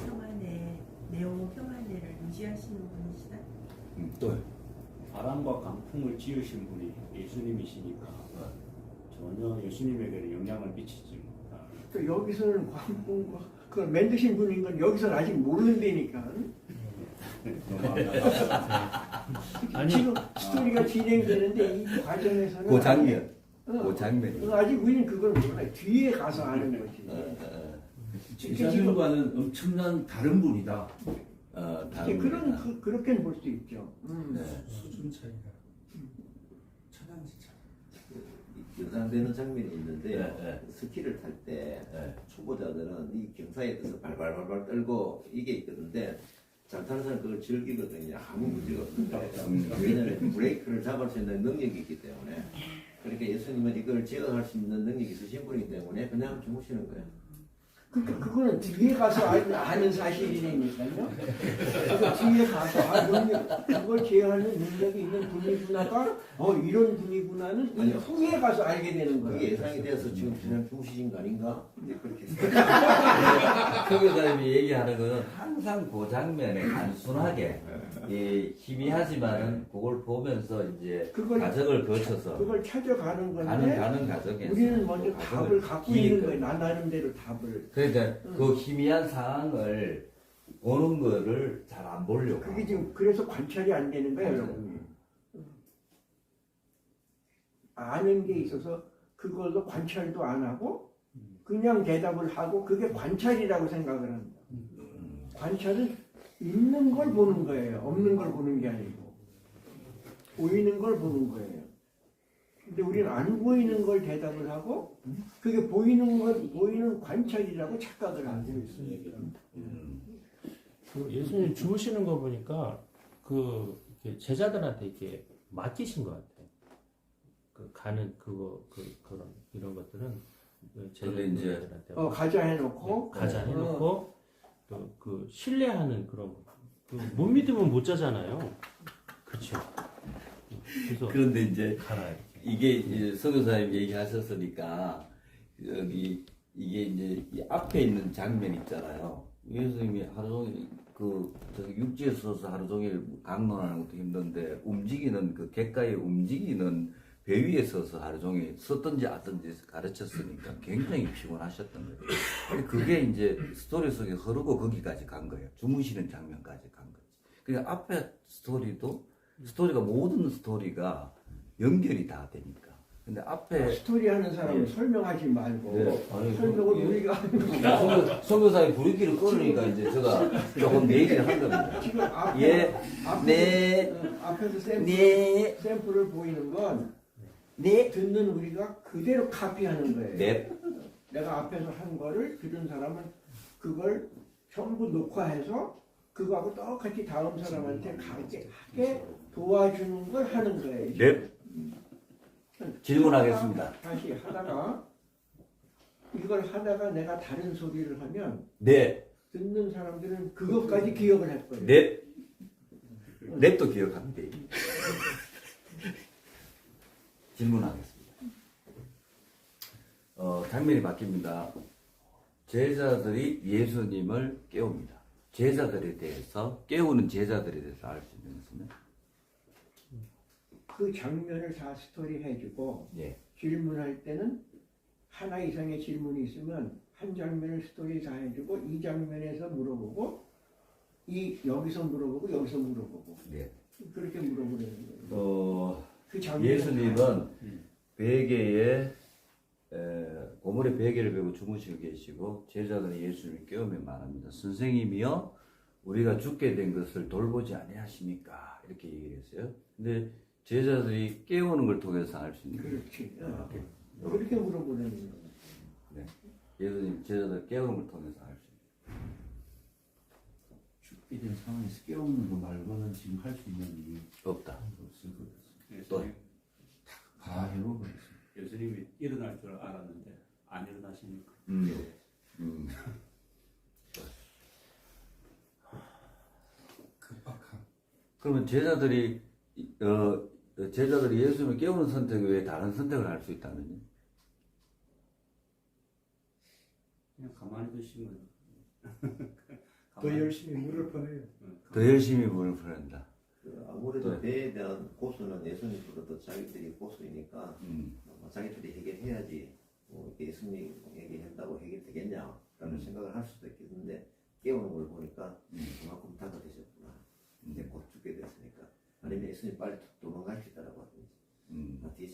평안해를 유지하시는 분이시다. 또요. 바람과 강풍을 지으신 분이 예수님이시니까 전혀 예수님에게는 영향을 미치지 못한. 또 여기서는 광풍과 그걸 만드신 분인 건 여기서는 아직 모르는데니까. 아니, 지금 스토리가 진행되는데 이 과정에서는 그 장면. 아직, 그 장면이. 아직 우리는 그걸 몰라요. 뒤에 가서 아는 거지. 제자들과는 엄청난 다른 분이다. 그렇게는 볼 수 있죠. 수준 차이가. 천양지차. 연상되는 장면이 있는데 네. 스키를 탈 때 초보자들은 이 경사에 대해서 발발발발 떨고 이게 있거든데 잘 타는 사람은 그걸 즐기거든요. 아무 문제가 없는데 왜냐하면 브레이크를 잡을 수 있는 능력이 있기 때문에. 그러니까 예수님은 이걸 제어할 수 있는 능력이 있으신 분이기 때문에 그냥 주무시는 거예요. 그러니까 그거는 뒤에 가서 아는 사실이니까요. 그래서 뒤에 가서 그걸 제어하는 능력이 있는 분이구나가 이런 분이구나는 이 후에 가서 알게 되는 거예요. 그게 예상이 돼서 지금 그냥 주무시신 거 아닌가? 이제 그렇게 그 교사님이 얘기하는 거는 항상 그 장면에 단순하게 희미하지만은 그걸 보면서 이제 과정을 거쳐서 그걸 찾아가는 건데 가는 과정에서 우리는 먼저 답을 갖고 있는 거예요. 나 나름대로 답을. 그러니까 그 희미한 상황을 보는 거를 잘 안 보려고. 그게 지금 그래서 관찰이 안 되는 거예요, 여러분이. 아는 게 있어서 그걸로 관찰도 안 하고 그냥 대답을 하고 그게 관찰이라고 생각을 합니다. 관찰은 있는 걸 보는 거예요. 없는 걸 보는 게 아니고 보이는 걸 보는 거예요. 근데 우리는 안 보이는 걸 대답을 하고 그게 보이는 관찰이라고 착각을 하고 있어요. 그 예수님 주무시는 거 보니까 이렇게 제자들한테 이렇게 맡기신 것 같아요. 그 가는 그런 이런 것들은 제자들한테 가자 해놓고 가자 해놓고 또 그 신뢰하는 그런 거. 못 믿으면 못 자잖아요. 그렇죠. 그런데 이제 가라. 이게 이제 선교사님 얘기하셨으니까 여기 이게 이제 이 앞에 있는 장면 있잖아요. 예수님이 하루 종일 저기 육지에 서서 하루 종일 강론하는 것도 힘든데 움직이는 그 객가에 움직이는 배 위에 서서 하루 종일 섰든지 앉든지 가르쳤으니까 굉장히 피곤하셨던 거예요. 근데 그게 이제 스토리 속에 흐르고 거기까지 간 거예요. 주무시는 장면까지 간 거지. 그러니까 앞에 스토리가 모든 스토리가 연결이 다 되니까. 근데 앞에 스토리 하는 사람은 설명하지 말고 아니, 설명을 우리가 하는 거야. 선교사님 불길을 끊으니까 이제 제가 조금 얘기를 한 겁니다. 지금 앞에서 샘플을 보이는 건 듣는 우리가 그대로 카피하는 거예요. 내가 앞에서 한 거를 들은 사람은 그걸 전부 녹화해서 그거하고 똑같이 다음 사람한테 하게 도와주는 걸 하는 거예요. 질문하겠습니다. 다시 이걸 하다가 내가 다른 소리를 하면 듣는 사람들은 그것까지 기억을 할 거예요. 랩도 기억합니다. 질문하겠습니다. 장면이 바뀝니다. 제자들이 예수님을 깨웁니다. 제자들에 대해서 깨우는 제자들에 대해서 알 수 있는 것은 그 장면을 다 스토리 해주고 예. 질문할 때는 하나 이상의 질문이 있으면 한 장면을 스토리 다 해주고 이 장면에서 물어보고 여기서 물어보고 여기서 물어보고 예. 그렇게 물어보는 거예요. 그 장면을 예수님은 베개에 고물에 베개를 베고 주무시고 계시고 제자들은 예수님을 깨우며 말합니다. 선생님이여 우리가 죽게 된 것을 돌보지 아니하십니까? 이렇게 얘기했어요. 근데 제자들이 깨우는 걸 통해서 알 수 있는 거예요. 그렇지. 그렇게 물어보는 거예요. 네. 예수님 제자들 깨우는 걸 통해서 알 수 있는 죽게 된 상황에서 깨우는 거 말고는 지금 할 수 있는 일이 없다. 없을 것 같습니다. 또 다 해먹어버렸어요. 예수님이 일어날 줄 알았는데 안 일어나시니까. 급박한. 그러면 제자들이 예수님을 깨우는 선택 외에 다른 선택을 할 수 있다면요? 그냥 가만히 두시면 더 열심히 물을 퍼내요. 더 열심히 물을 퍼낸다. 아무래도 네. 배에 대한 고수는 예수님보다도 자기들이 고수이니까 자기들이 해결해야지 예수님에게 한다고 해결되겠냐라는 생각을 할 수도 있겠는데 깨우는 걸 보니까 그만큼 다가되셨구나. 이제 곧 죽게 됐으니까. 아니면 예수님 빨리 도망가시더라고 하든지. 다 뒤에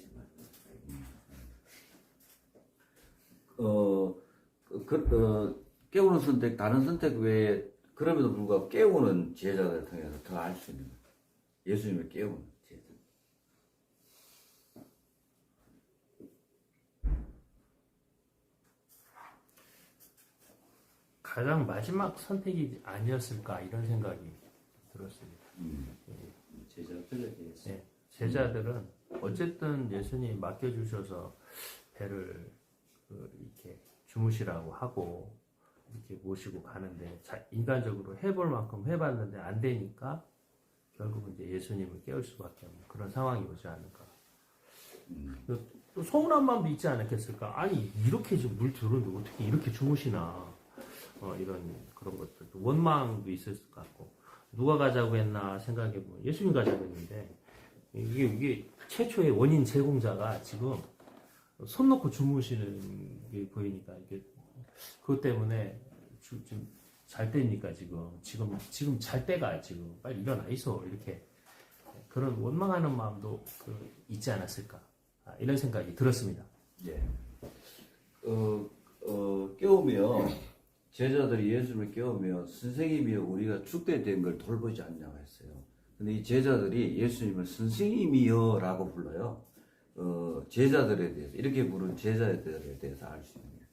깨우는 선택, 다른 선택 외에 그럼에도 불구하고 깨우는 제자들을 통해서 더 알 수 있는 거예요. 예수님을 깨우는 제자. 가장 마지막 선택이 아니었을까 이런 생각이 들었습니다. 제자들에 대해서 네, 제자들은 어쨌든 예수님 맡겨주셔서 배를 이렇게 주무시라고 하고 이렇게 모시고 가는데 인간적으로 해볼 만큼 해봤는데 안 되니까 결국은 이제 예수님을 깨울 수밖에 없는 그런 상황이 오지 않을까. 또 서운한 마음도 있지 않았겠을까? 아니 이렇게 지금 물 들어오는데 어떻게 이렇게 주무시나? 이런 그런 것들도 원망도 있을 것 같고 누가 가자고 했나 생각해보면 예수님 가자고 했는데 이게 최초의 원인 제공자가 지금 손 놓고 주무시는 게 보이니까 이게 그것 때문에 지금 잘 때니까 지금 잘 때가 지금 빨리 일어나 있어 이렇게 그런 원망하는 마음도 있지 않았을까 이런 생각이 들었습니다. 예. 깨우며 제자들이 예수님을 깨우며 선생님이여 우리가 죽게 된 걸 돌보지 않냐고 했어요. 근데 이 제자들이 예수님을 선생님이여라고 불러요. 제자들에 대해서 이렇게 부른 제자들에 대해서 알 수 있는 거예요.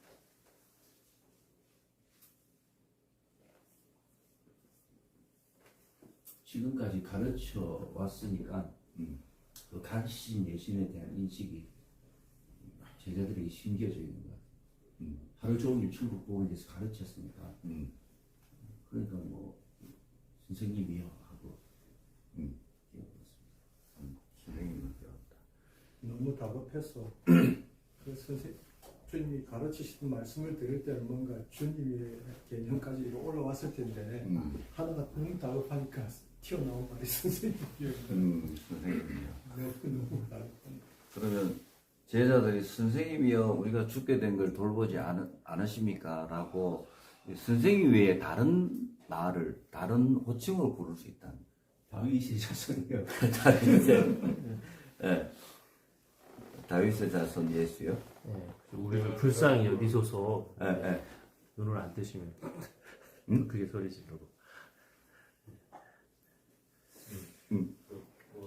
지금까지 가르쳐 왔으니까 그 가르치신 예수님에 대한 인식이 제자들에게 심겨져 있는 것 같아요. 하루 종일 천국 복음에 대해서 가르쳤으니까 그러니까 뭐 선생님이요 하고 선생님을 깨웠다. 너무 다급해서 그 주님이 가르치시는 말씀을 들을 때는 뭔가 주님의 개념까지 올라왔을 텐데 하다가 너무 다급하니까 튀어나온 말이 선생님이요. 선생님이요. 너무 다급하니까. 그러면 제자들이 선생님이여 우리가 죽게 된 걸 돌보지 않으십니까? 라고 선생님 외에 다른 말을 다른 호칭으로 부를 수 있다는 다윗의 자손이요. 다윗의 자손 예수요? 네, 우리는 불쌍히 여기소서 예. 눈을 안 뜨시면 그게 소리 지르고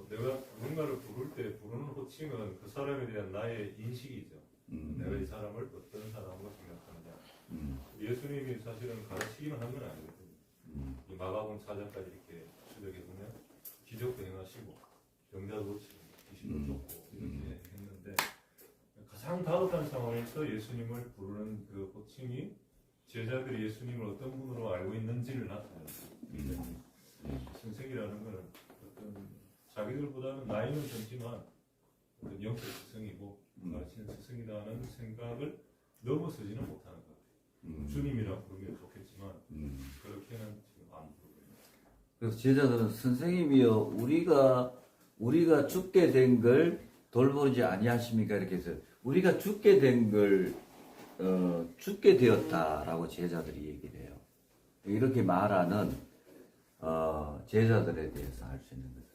내가 누군가를 부를 때 부르는 호칭은 그 사람에 대한 나의 인식이죠. 내가 이 사람을 어떤 사람으로 생각하느냐. 예수님이 사실은 가르치기만 한 건 아니거든요. 이 마가복음 4장까지 이렇게 추적해 보면 기적도 행하시고 병자도 고치고 귀신도 쫓고 이렇게 했는데 가장 다급한 상황에서 예수님을 부르는 그 호칭이 제자들이 예수님을 어떤 분으로 알고 있는지를 나타내요. 선생이라는 것은 어떤 자기들보다는 나이는 젊지만 어떤 영적 스승이고 가르치는 스승이라는 생각을 넘어서지는 못하는 것 같아요. 주님이라 부르면 좋겠지만 그렇게는 지금 안 부르고. 그래서 제자들은 선생님이여 우리가 죽게 된 걸 돌보지 아니하십니까? 이렇게 해서 우리가 죽게 된 걸 죽게 되었다라고 제자들이 얘기를 해요. 이렇게 말하는 제자들에 대해서 알 수 있는 것은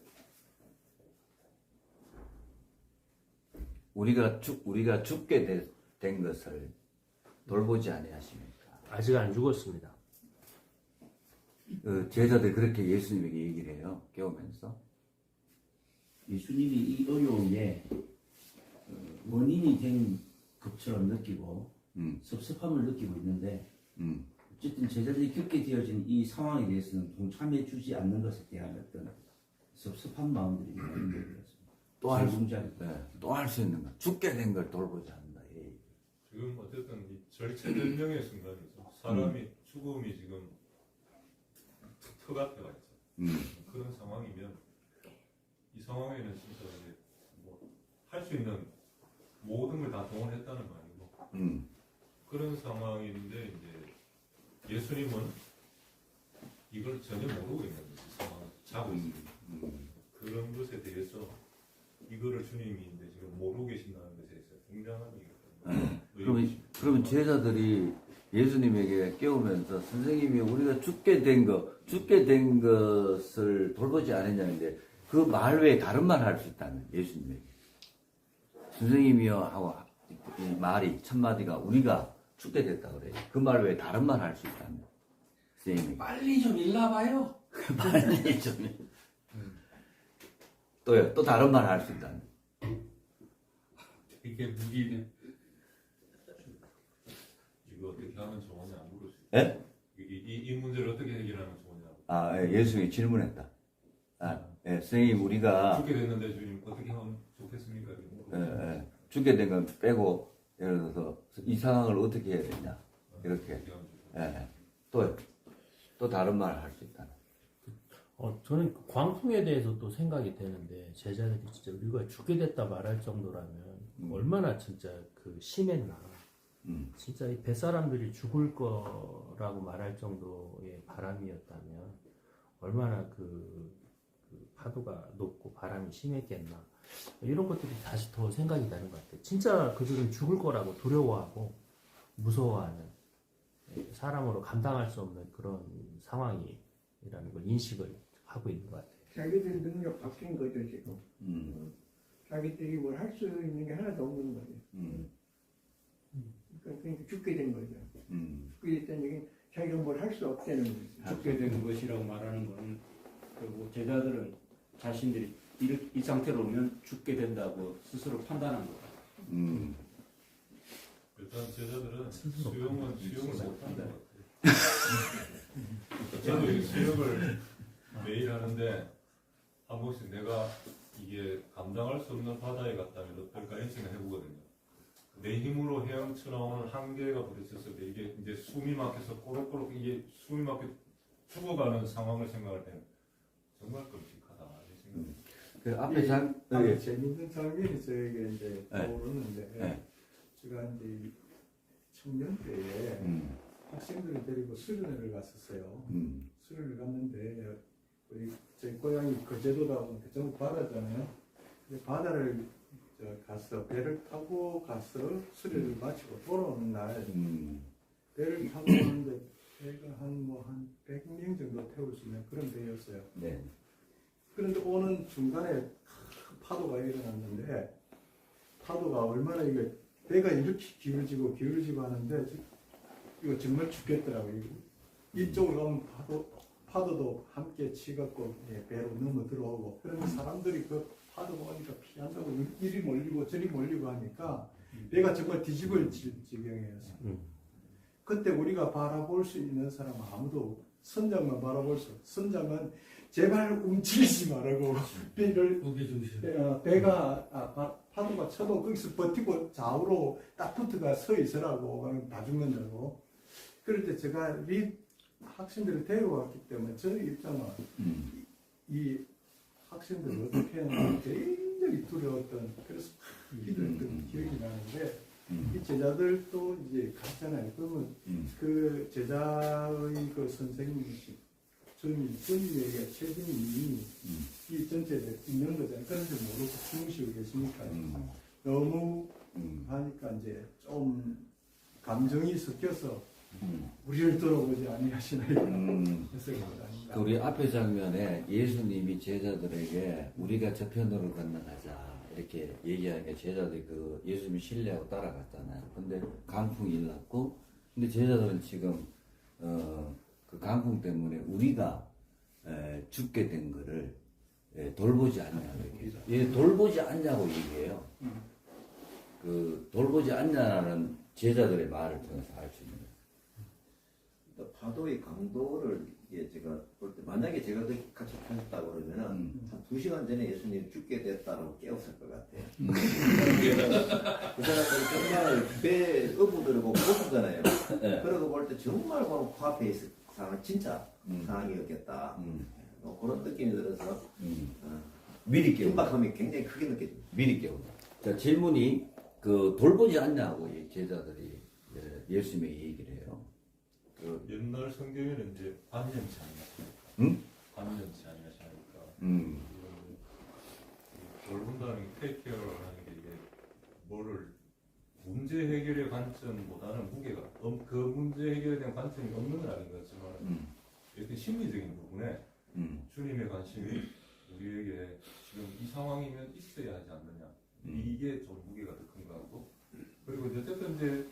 우리가 죽게 된 것을 돌보지 아니하십니까? 아직 안 죽었습니다. 제자들이 그렇게 예수님에게 얘기를 해요. 깨우면서. 예수님이 이 어려움에 원인이 된 것처럼 느끼고 섭섭함을 느끼고 있는데 어쨌든 제자들이 겪게 되어진 이 상황에 대해서는 동참해 주지 않는 것에 대한 어떤 섭섭한 마음들이 있는 것 같습니다. 또 할 수 있는 것. 죽게 된 걸 돌보지 않는다. 예. 지금 어쨌든 이 절체절명의 순간이죠. 사람이 죽음이 지금 턱 앞에 와 있어. 그런 상황이면 이 상황에는 진짜 뭐 할 수 있는 모든 걸 다 동원했다는 거 아니고 그런 상황인데 이제 예수님은 이걸 전혀 모르고 있는 거지. 상황을 자고 있습니다. 그런 것에 대해서 이거를 주님이 이제 지금 모르고 계신다는 것에 대해서 굉장한 그러면 제자들이 예수님에게 깨우면서 선생님이 우리가 죽게 된 것을 돌보지 않았냐는데 그 말 외에 다른 말 할 수 있다면 예수님에게 선생님이여 하고 이 말이 첫 마디가 우리가 죽게 됐다 그래요. 그 말 외에 다른 말 할 수 있다면 선생님이 빨리 좀 일나봐요. 빨리 좀 또요 또 다른 말 할 수 있다면 이게 무기네. 이거 어떻게 하면 좋으냐 안 물을 수 있어요. 예? 이 문제를 어떻게 해결하면 좋으냐. 예, 예수님이 질문했다. 선생님 우리가 죽게 됐는데 주님 어떻게 하면 좋겠습니까? 죽게 된 건 빼고 예를 들어서 이 상황을 어떻게 해야 되냐 이렇게 또 다른 말을 할 수 있다. 저는 그 광풍에 대해서 또 생각이 되는데 제자들이 진짜 우리가 죽게 됐다 말할 정도라면 얼마나 진짜 그 심했나. 진짜 이 뱃사람들이 죽을 거라고 말할 정도의 바람이었다면 얼마나 그 파도가 높고 바람이 심했겠나. 이런 것들이 다시 더 생각이 나는 것 같아요. 진짜 그들은 죽을 거라고 두려워하고 무서워하는 사람으로 감당할 수 없는 그런 상황이라는 걸 인식을 하고 있는 것 같아요. 자기들 능력 바뀐 거죠 지금. 자기들이 뭘 할 수 있는 게 하나도 없는 거죠. 그러니까 죽게 된 거죠. 죽게 됐다는 얘기는 자기가 뭘 할 수 없다는 거죠. 죽게 된 것이라고 말하는 거는 그리고 제자들은 자신들이 이 상태로 오면 죽게 된다고 스스로 판단한 거다. 일단 제자들은 수용을 못하는 것 같아요. 저도 이 수영을 매일 하는데 한 번씩 내가 이게 감당할 수 없는 바다에 갔다면 어떨까 이런 생각 해보거든요. 내 힘으로 헤엄쳐 나오는 한계가 부딪혔을 때 이게 이제 숨이 막혀서 꼬록꼬록 이게 숨이 막혀 죽어가는 상황을 생각할 때는 정말 끔찍하다 이 생각. 그 앞에 재밌는 장면이 저에게 이제 떠오르는데 제가 이제 청년 때에 학생들을 데리고 수련회를 갔었어요. 수련회를 갔는데 저희 고향이 거제도다 보니까 전부 바다잖아요. 바다를 가서 배를 타고 가서 수련을 마치고 돌아오는 날 배를 타고 오는데 배가 한 100명 정도 태울 수 있는 그런 배였어요. 네. 그런데 오는 중간에 큰 파도가 일어났는데 파도가 얼마나 이게 배가 이렇게 기울지고 하는데 이거 정말 죽겠더라고요. 이쪽으로 가면 파도도 함께 치갖고 배로 넘어 들어오고 그러면 사람들이 그 파도가 오니까 피한다고 이리 몰리고 저리 몰리고 하니까 배가 정말 뒤집을 지경이었어요. 그때 우리가 바라볼 수 있는 사람은 아무도 선장만 바라볼 수 없어요. 선장은 제발 움츠리지 말라고 배가 파도가 쳐도 거기서 버티고 좌우로 딱 붙어가 서 있으라고 다 죽는다고. 그럴 때 제가 이 학생들을 데려왔기 때문에 저의 입장은 이 학생들을 어떻게 하나 굉장히 두려웠던 그래서 기도했던 기억이 나는데 이 제자들도 이제 갔잖아요. 그러면 그 제자의 그 선생님이신 주님에게 책임이 이 전체에 있는 거잖아요. 그런지 모르고 숨쉬고 계시니까 너무 하니까 이제 좀 감정이 섞여서 우리를 돌아보지 아니하시나 이런 해석이 아닌가. 그 우리 앞에 장면에 예수님이 제자들에게 우리가 저편으로 건너가자 이렇게 얘기하니까 제자들이 그 예수님이 신뢰하고 따라갔잖아요. 근데 강풍이 일났고, 근데 제자들은 지금 그 강풍 때문에 우리가 죽게 된 거를 돌보지 않냐고 얘기해요. 예, 돌보지 않냐고 얘기해요. 그 돌보지 않냐라는 제자들의 말을 통해서 알 수 있는 거예요. 그러니까 파도의 강도를 제가 볼 때 만약에 제가 같이 타셨다 그러면은 한 2시간 전에 예수님 죽게 됐다라고 깨웠을 것 같아요. 그 사람들이 정말 배 어부들하고 고수잖아요. 그러고 볼 때 정말 바로 코앞에 있을 상황 진짜 상황이었겠다. 뭐 그런 느낌이 들어서 미리 깨운다. 긴박함이 굉장히 크게 느껴집니다. 미리 깨운다. 자, 질문이 그 돌보지 않냐고 이 제자들이 예수님에게 얘기를 해요. 그 옛날 성경에는 이제 반년치 아니었습니까? 응? 반년치 아니었으니까. 돌본다는 게 테이크케어를 하는 게 이게 뭐를 문제 해결의 관점보다는 무게가 그 문제 해결에 대한 관점이 없는 건 아닌 것 같지만 이렇게 심리적인 부분에 주님의 관심이 우리에게 지금 이 상황이면 있어야 하지 않느냐 이게 좀 무게가 더 큰 것 같고 그리고 어쨌든 이제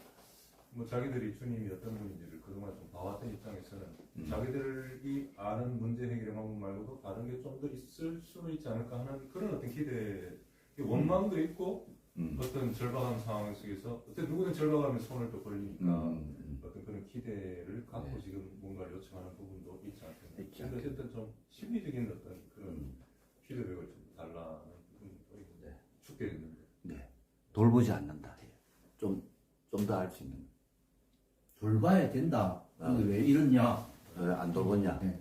뭐 자기들이 주님이 어떤 분인지를 그동안 좀 봐왔던 입장에서는 자기들이 아는 문제 해결의 방법 말고도 다른 게 좀 더 있을 수는 있지 않을까 하는 그런 어떤 기대, 원망도 있고 어떤 절박한 상황 속에서 어떤 누구는 절박하면 손을 또 벌리니까 어떤 그런 기대를 갖고 지금 뭔가를 요청하는 부분도 있지 않겠나. 근데 어쨌든 좀 심리적인 어떤 그런 피드백을 좀 달라는 부분도 있는데 죽게 됐는데. 네. 돌보지 않는다. 좀 더 알 수 있는. 돌봐야 된다. 근데 왜 이러냐? 안 돌보냐? 네.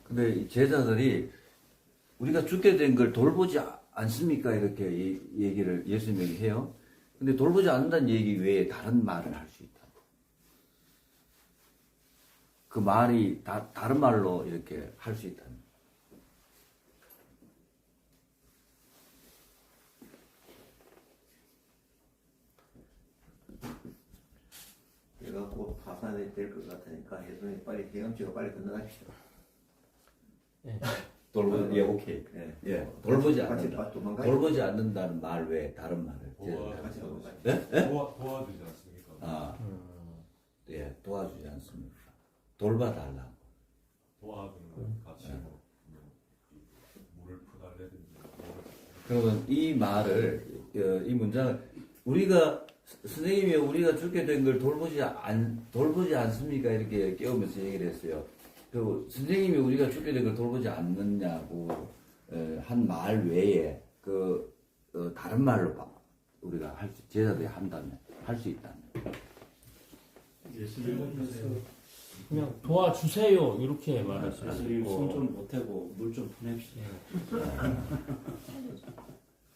근데 이 제자들이 우리가 죽게 된 걸 돌보지 않습니까? 이렇게 얘기를 예수님에게 해요. 근데 돌보지 않는다는 얘기 외에 다른 말을 할 수 있다. 그 말이 다른 말로 이렇게 할 수 있다. 그래갖고 파산이 될 것 같으니까 예수님 빨리 해감지로 빨리 건너가십시오. 예, 오케이. 예, 돌보지 않는다. 도망가요. 돌보지 않는다는 말 외에 다른 말을. 같이 도망가요. 도와주지 않습니까? 예, 도와주지 않습니다. 돌봐달라. 도와주는 건 같이 뭐 물을 푸달래든지 그러면 이 말을, 이 문장을 우리가 선생님이 우리가 죽게 된 걸 돌보지 않습니까? 이렇게 깨우면서 얘기를 했어요. 그리고 선생님이 우리가 죽게 된 걸 돌보지 않느냐고 한 말 외에 다른 말로 우리가 제자들이 한다면 할 수 있다면. 예수님께서 그냥 도와주세요 이렇게 말할 수 예수님 있고. 손좀 보태고 물 좀 보냅시다.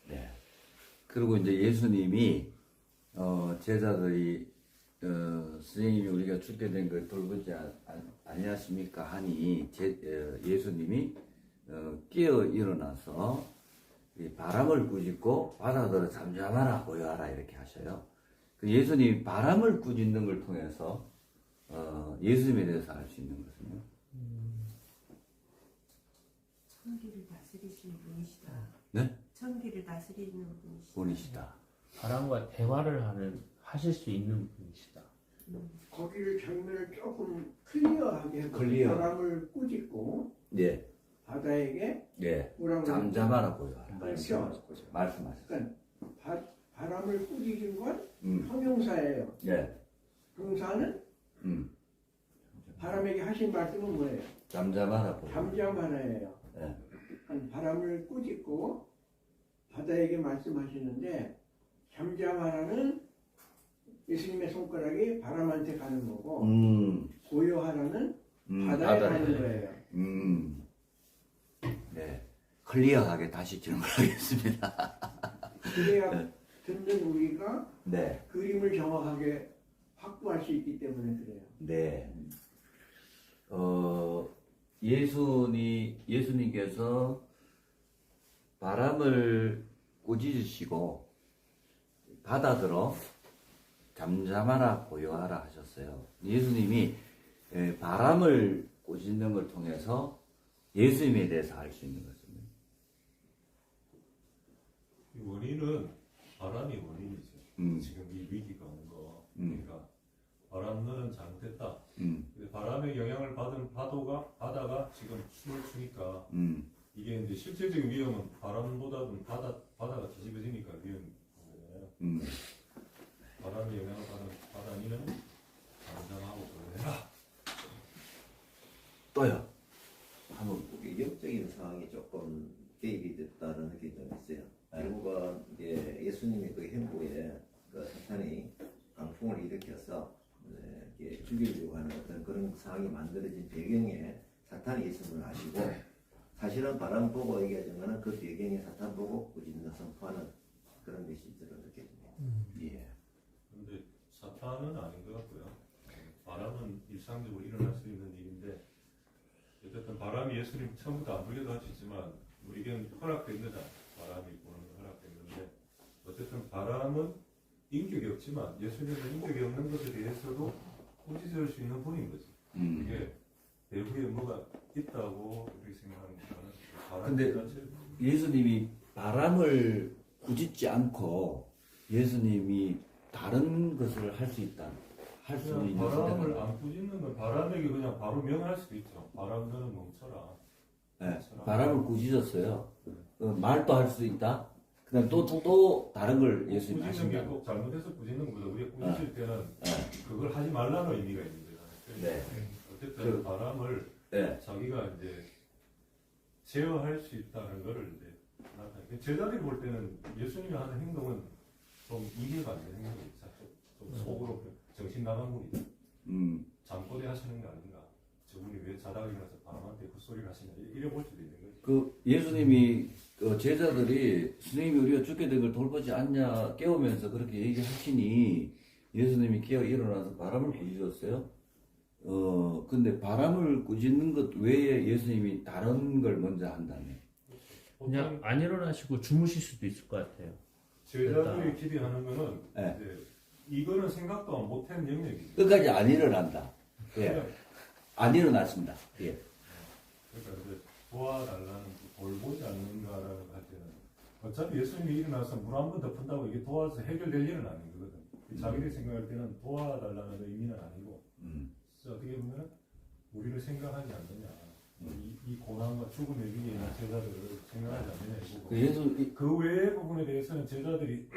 네. 그리고 이제 예수님이 제자들이 선생님이 우리가 죽게 된 걸 돌보지 아니하십니까 하니 예수님이 깨어 일어나서 바람을 꾸짖고 바다들어 잠잠하라 고요하라 이렇게 하셔요. 그 예수님이 바람을 꾸짖는 걸 통해서 예수님에 대해서 알 수 있는 것은요. 천기를 다스리시는 분이시다. 네? 천기를 다스리는 분이시다. 분이시다. 바람과 대화를 하실 수 있는 분이시다. 거기를 장면을 조금 클리어하게 하고 클리어. 바람을 꾸짖고 네. 바다에게 예. 뭐라고 잠잠하라 고요하라. 그렇죠. 말씀하셨어요. 그러니까 바람을 꾸짖은 건 음. 형용사예요. 예. 동사는 바람에게 하신 말씀은 뭐예요? 잠잠하라 고요. 잠잠하라예요. 예. 바람을 꾸짖고 바다에게 말씀하시는데 잠잠하라는 예수님의 손가락이 바람한테 가는 거고 고요하라는 바다에 가는 거예요. 네. 클리어하게 다시 질문하겠습니다. 그래야 듣는 우리가 네. 그림을 정확하게 확보할 수 있기 때문에 그래요. 네. 예수님께서 바람을 꾸짖으시고 바다들어 잠잠하라 고요하라 하셨어요. 예수님이 바람을 꾸짖는 걸 통해서 예수님에 대해서 알 수 있는 것입니다. 이 원인은 바람이 원인이죠. 지금 이 위기가 온 거. 그러니까 바람은 잘못됐다. 근데 바람의 영향을 받은 바다가 지금 춤을 추니까 이게 이제 실질적인 위험은 바람보다는 바다가 뒤집어지니까 위험인 거잖아요. 바람의 영향을 받은 바다 니는 잠잠하고 그러해라. 또요. 한번 영적인 상황이 조금 개입이 됐다는 느낌이 좀 있어요. 결국은 이제 예수님의 그 행보에 그 사탄이 강풍을 일으켜서 이렇게 죽이려고 하는 어떤 그런 상황이 만들어진 배경에 사탄이 있음을 아시고, 사실은 바람 보고 얘기하자면 그 배경에 사탄 보고 꾸짖는 선포하는 그런 것이 저는 느껴집니다. 예. 근데 사탄은 아닌 것 같고요. 바람은 일상적으로 일어날 수 있는 일인데, 어쨌든 바람이 예수님 처음부터 안 불려도 할 수 있지만 우리에게는 허락된 거잖아요. 바람이 부는 건 허락된 건데, 어쨌든 바람은 인격이 없지만 예수님은 인격이 없는 것에 대해서도 꾸짖을 수 있는 분인 거지. 이게 배후에 뭐가 있다고 우리 생각하는 거는 바람 근데 자체를 예수님이 바람을 꾸짖지 않고 예수님이 다른 것을 할 수 있다. 할 수 그냥 있는 바람을 선택은 안 꾸짖는 건 바람에게 그냥 바로 명할 수도 있죠. 바람 너는 멈춰라. 네, 바람을 꾸짖었어요. 말도 할 수 있다. 그다음 또 다른 걸 예수님이 꾸짖는 게 하신다. 꼭 잘못해서 꾸짖는 것보다 우리가 꾸짖을 때는 그걸 하지 말라는 의미가 있는 거잖아요. 네. 어쨌든 바람을 네. 자기가 이제 제어할 수 있다는 거를 이제 나타내. 제자들이 볼 때는 예수님이 하는 행동은 좀 이해가 안 되는 행동이죠. 좀 속으로 정신 나간 분이죠. 잠꼬대 하시는 게 아닌가. 저분이 왜 자다가 일어나서 바람한테 헛소리를 하시냐 이래 볼 수도 있는 거죠. 그 예수님이 그 제자들이 스님이 우리가 죽게 된 걸 돌보지 않냐 깨우면서 그렇게 얘기하시니 예수님이 깨어 일어나서 바람을 꾸짖었어요. 근데 바람을 꾸짖는 것 외에 예수님이 다른 걸 먼저 한다네. 그냥 안 일어나시고 주무실 수도 있을 것 같아요. 제자들이 기대하는 거는 네. 이제 이거는 생각도 못한 영역이죠. 끝까지 안 일어난다. 예. 안 일어났습니다. 예. 그러니까 이제 도와달라는 돌보지 않는가라는 할 때는 어차피 예수님이 일어나서 물 한 번 더 푼다고 이게 도와서 해결될 일은 아닌 거거든. 자기들이 생각할 때는 도와달라는 의미는 아니고 어떻게 보면 우리를 생각하지 않느냐. 이 고난과 죽음의 위기에 있는 제자들을 생각하지 않느냐 이거고. 그 외의 부분에 대해서는 제자들이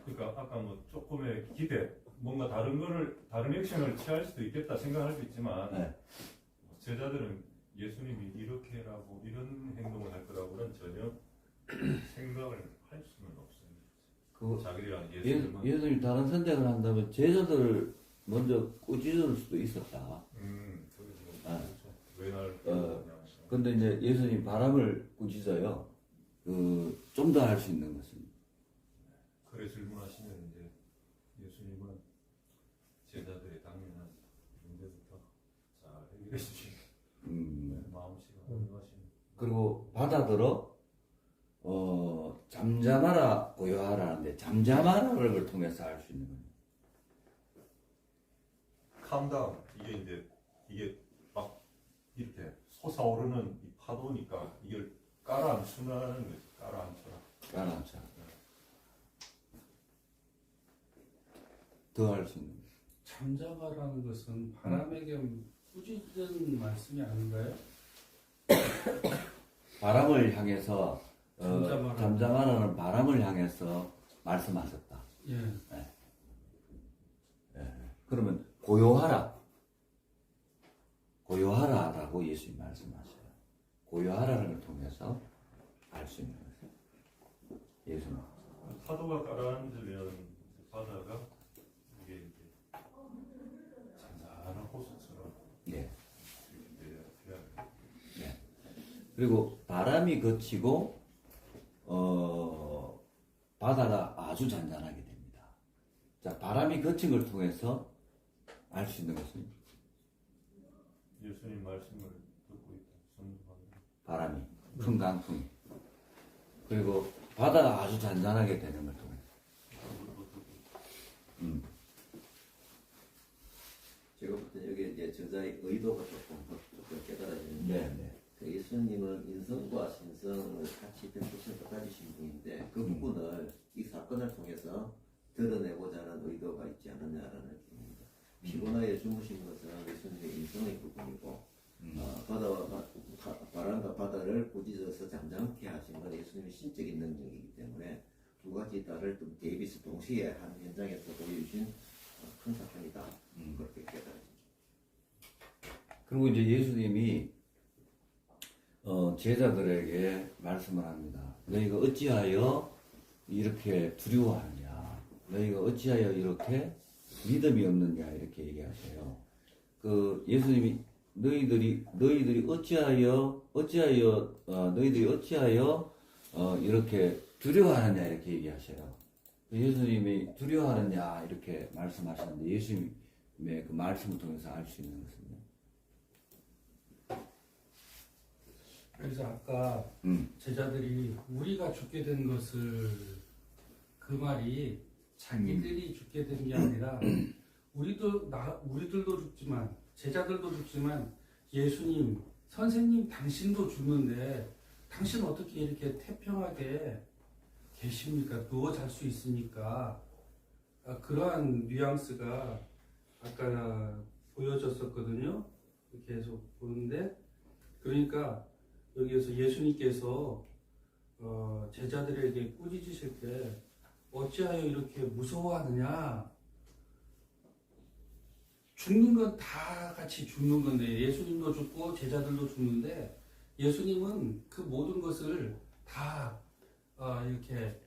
그러니까 아까 뭐 조금의 기대, 뭔가 다른 액션을 취할 수도 있겠다 생각할 수 있지만 네. 제자들은 예수님이 이렇게 하고 이런 행동을 할 거라고는 전혀 생각을 할 수는 없어요. 자기들이 예수님이 다른 선택을 한다면 제자들을 먼저 꾸짖을 수도 있었다. 왜 날? 근데 이제 예수님 바람을 꾸짖어요. 좀 더 할 수 있는 것은. 그래 질문하시면 이제 예수님은 제자들의 당면한 문제부터 잘 해결해 주시는 마음씨가 훌륭하신. 그리고 바다들어 잠잠하라 고요하라 하는데 잠잠하라를 통해서 알 수 있는 겁니다. 캄다운 이게 막 이렇게 솟아오르는 이 파도니까 이걸 깔아앉히라는 거지. 깔아앉혀라. 깔아앉혀. 더 할 수 있는. 잠잠하라는 것은 바람에게 꾸짖는 말씀이 아닌가요? 바람을 향해서 잠잠하라. 잠잠하라는 바람을 향해서 말씀하셨다. 예. 네. 네. 그러면 고요하라라고 예수님 말씀하셔요. 고요하라는 걸 통해서 알 수 있는 거예요. 예수님. 파도가 깔아앉으면 바다가 이게 이제 잔잔한 호수처럼. 네. 네. 그리고 바람이 그치고 바다가 아주 잔잔하게 됩니다. 자, 바람이 그친 걸 통해서 알 수 있는 것은 예수님 말씀을 듣고 있다. 선두하는. 바람이, 큰 강풍이. 그리고 바다가 아주 잔잔하게 되는 걸 통해. 제가 볼 때 여기 이제 저자의 의도가 조금 깨달아지는데 네. 그 예수님은 인성과 신성을 같이 된 가지신 분인데 그 부분을 이 사건을 통해서 드러내고자 하는 의도가 있지 않느냐라는 느낌입니다. 피곤하게 주무신 것은 예수님의 인성의 부분이고 바다와 바람과 바다를 꾸짖어서 잠잠케 하신 건 예수님의 신적인 능력이기 때문에 두 가지 다를 데이비스 동시에 한 현장에서 보여주신 큰 사건이다. 그렇게 깨달아집니다. 그리고 이제 예수님이 제자들에게 말씀을 합니다. 너희가 어찌하여 이렇게 두려워하느냐? 너희가 어찌하여 이렇게 믿음이 없느냐? 이렇게 얘기하세요. 그 예수님이 너희들이 어찌하여 이렇게 두려워하느냐? 이렇게 얘기하세요. 예수님이 두려워하느냐? 이렇게 말씀하시는데 예수님의 그 말씀을 통해서 알 수 있는 것은요. 그래서 아까 제자들이 우리가 죽게 된 것을 그 말이 자기들이 죽게 된 게 아니라 우리들도 죽지만 제자들도 죽지만 예수님 선생님 당신도 죽는데 당신 어떻게 이렇게 태평하게 계십니까? 누워 잘 수 있으니까 그러한 뉘앙스가 아까 보여졌었거든요. 계속 보는데 그러니까 여기에서 예수님께서 제자들에게 꾸짖으실 때 어찌하여 이렇게 무서워하느냐? 죽는 건 다 같이 죽는 건데 예수님도 죽고 제자들도 죽는데 예수님은 그 모든 것을 다 이렇게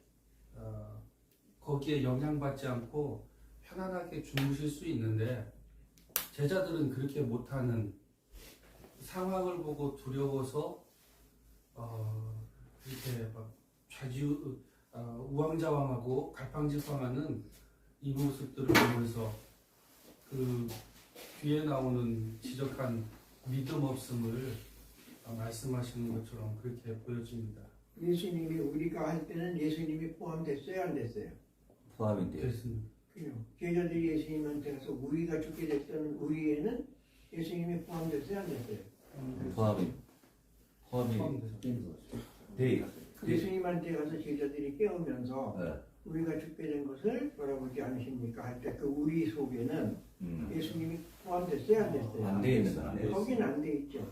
거기에 영향받지 않고 편안하게 주무실 수 있는데 제자들은 그렇게 못하는 상황을 보고 두려워서 이렇게 막 우왕좌왕하고 갈팡질팡하는 이 모습들을 보면서 그 뒤에 나오는 지적한 믿음 없음을 말씀하시는 것처럼 그렇게 보여집니다. 예수님이 우리가 할 때는 예수님이 포함됐어요, 안 됐어요? 포함인데요. 됐습니다. 그래요. 제자들이 예수님한테 가서 우리가 죽게 됐다는 우리에는 예수님이 포함됐어요, 안 됐어요? 포함이 돼. 예수님한테 가서 제자들이 깨우면서 네. 우리가 죽게 된 것을 돌아보지 않으십니까? 할 때 그 우리 속에는 예수님이 포함됐어요, 안 됐어요? 안 돼 있는 거네. 거기는 안 돼 있죠.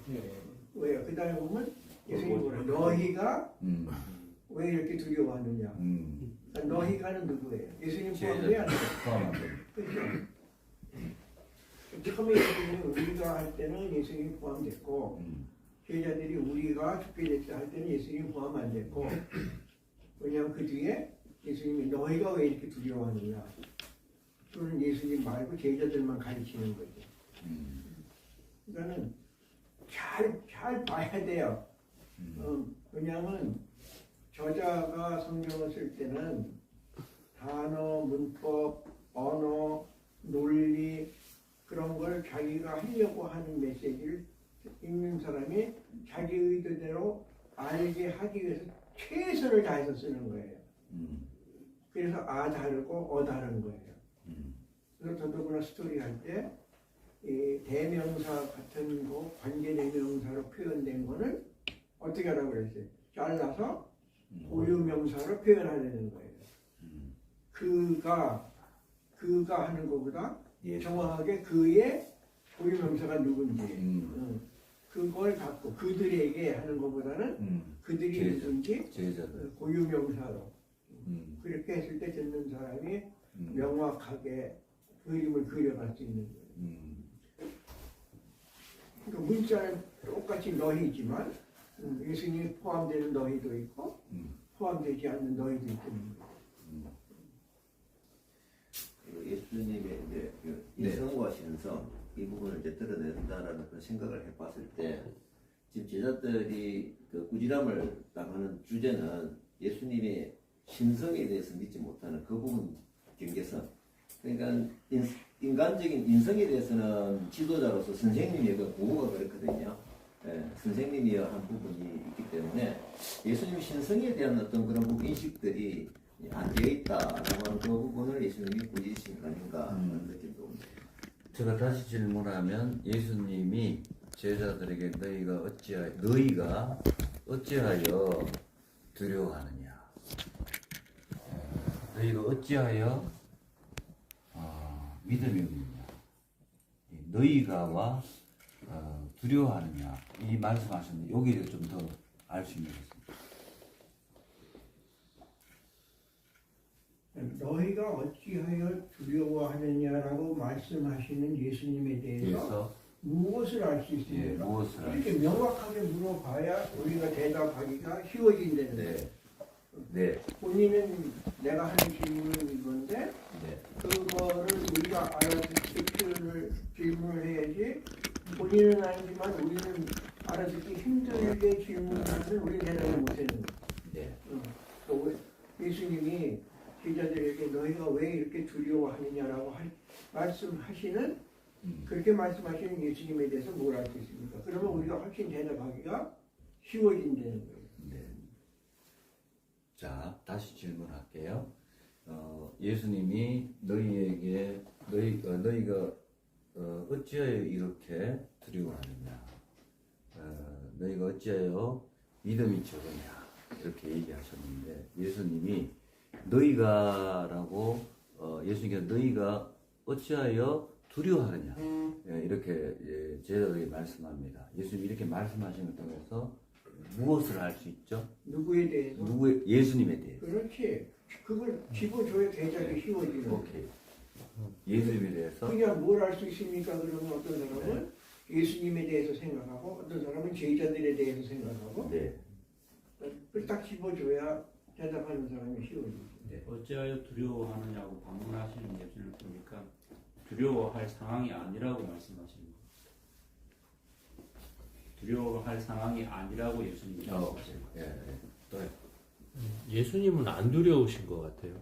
왜요? 그 다음에 보면 예수님이 뭐라 너희가 왜 이렇게 두려워하느냐? 그러니까 너희가는 누구예요? 예수님 포함돼요, 안 돼요? 포함 안 돼. 그렇죠? 처음에 예수님이 우리가 할 때는 예수님이 포함됐고 제자들이 우리가 죽게 됐다 할 때는 예수님이 포함 안 됐고 왜냐하면 그 뒤에 예수님이 너희가 왜 이렇게 두려워하느냐? 그거는 예수님 말고 제자들만 가르치는 거죠. 그러니까는 잘 봐야 돼요. 왜냐하면 저자가 성경을 쓸 때는 단어, 문법, 언어, 논리 그런 걸 자기가 하려고 하는 메시지를 읽는 사람이 자기 의도대로 알게 하기 위해서 최선을 다해서 쓰는 거예요. 그래서 다르고 다른 거예요. 그래서 더더구나 스토리 할 때 이 대명사 같은 거 관계 대명사로 표현된 거는 어떻게 하라고 그랬어요? 잘라서 고유명사로 표현하려는 거예요. 그가 하는 것보다 정확하게 그의 고유명사가 누군지 그걸 갖고 그들에게 하는 것보다는 그들이 누군지 고유명사로 그렇게 했을 때 듣는 사람이 명확하게 그림을 그려갈 수 있는 거예요. 그러니까 문자는 똑같이 너희지만 예수님이 포함되는 너희도 있고 포함되지 않는 너희도 있는 거예요. 예수님의 이제 그 인성과 신성 이 부분을 이제 드러낸다라는 그런 생각을 해봤을 때 지금 제자들이 그 꾸지람을 당하는 주제는 예수님의 신성에 대해서 믿지 못하는 그 부분 경계선. 그러니까 인간적인 인성에 대해서는 지도자로서 선생님의 그 보고가 그렇거든요. 선생님이 한 부분이 있기 때문에 예수님 신성에 대한 어떤 그런 부분 인식들이 안 되어 있다라고 하는 그 부분을 예수님이 꾸짖으신 거 아닌가 하는 느낌도 옵니다. 제가 다시 질문하면 예수님이 제자들에게 너희가 어찌하여 두려워하느냐? 너희가 어찌하여 믿음이 없느냐? 이 너희가와 두려워하느냐? 이 말씀하셨는데 여기에 좀 더 알 수 있는 것 같습니다. 너희가 어찌하여 두려워하느냐라고 말씀하시는 예수님에 대해서 그래서 무엇을 알 수 있습니까? 무엇을 알 이렇게 명확하게 물어봐야 우리가 대답하기가 쉬워진다는 거예요. 네. 본인은 내가 하는 질문은 이건데 네. 그거를 우리가 알아듣기 질문을 해야지 본인은 아니지만 우리는 알아듣기 힘들게 질문하면 우리는 대답을 못하는 거예요. 네. 또 예수님이 제자들에게 너희가 왜 이렇게 두려워하느냐라고 말씀하시는 그렇게 말씀하시는 예수님에 대해서 뭘 알 수 있습니까? 그러면 우리가 훨씬 대답하기가 쉬워진다는 거예요. 네. 자, 다시 질문할게요. 예수님이 너희가 어찌하여 이렇게 두려워하느냐? 너희가 어찌하여 믿음이 적으냐? 이렇게 얘기하셨는데 예수님이 너희가라고 예수님께서 너희가 어찌하여 두려워하느냐? 이렇게 제자들에게 말씀합니다. 예수님이 이렇게 말씀하신 것 통해서 무엇을 알 수 있죠? 누구에 대해서? 예수님에 대해서. 그렇지. 그걸 집어줘야 대답이 쉬워지는 거예요. 오케이. 예수님에 대해서. 그냥 뭘 알 수 있습니까? 그러면 어떤 사람은 예수님에 대해서 생각하고 어떤 사람은 제자들에 대해서 생각하고 네. 그걸 딱 집어줘야 대답하는 사람이 쉬워지죠. 네. 어찌하여 두려워하느냐고 방문하시는 예수님을 보니까 두려워할 상황이 아니라고 말씀하시는 거예요. 두려워할 상황이 아니라고 예수님이 말씀하시는 거예요. 예. 또 예수님은 안 두려우신 것 같아요.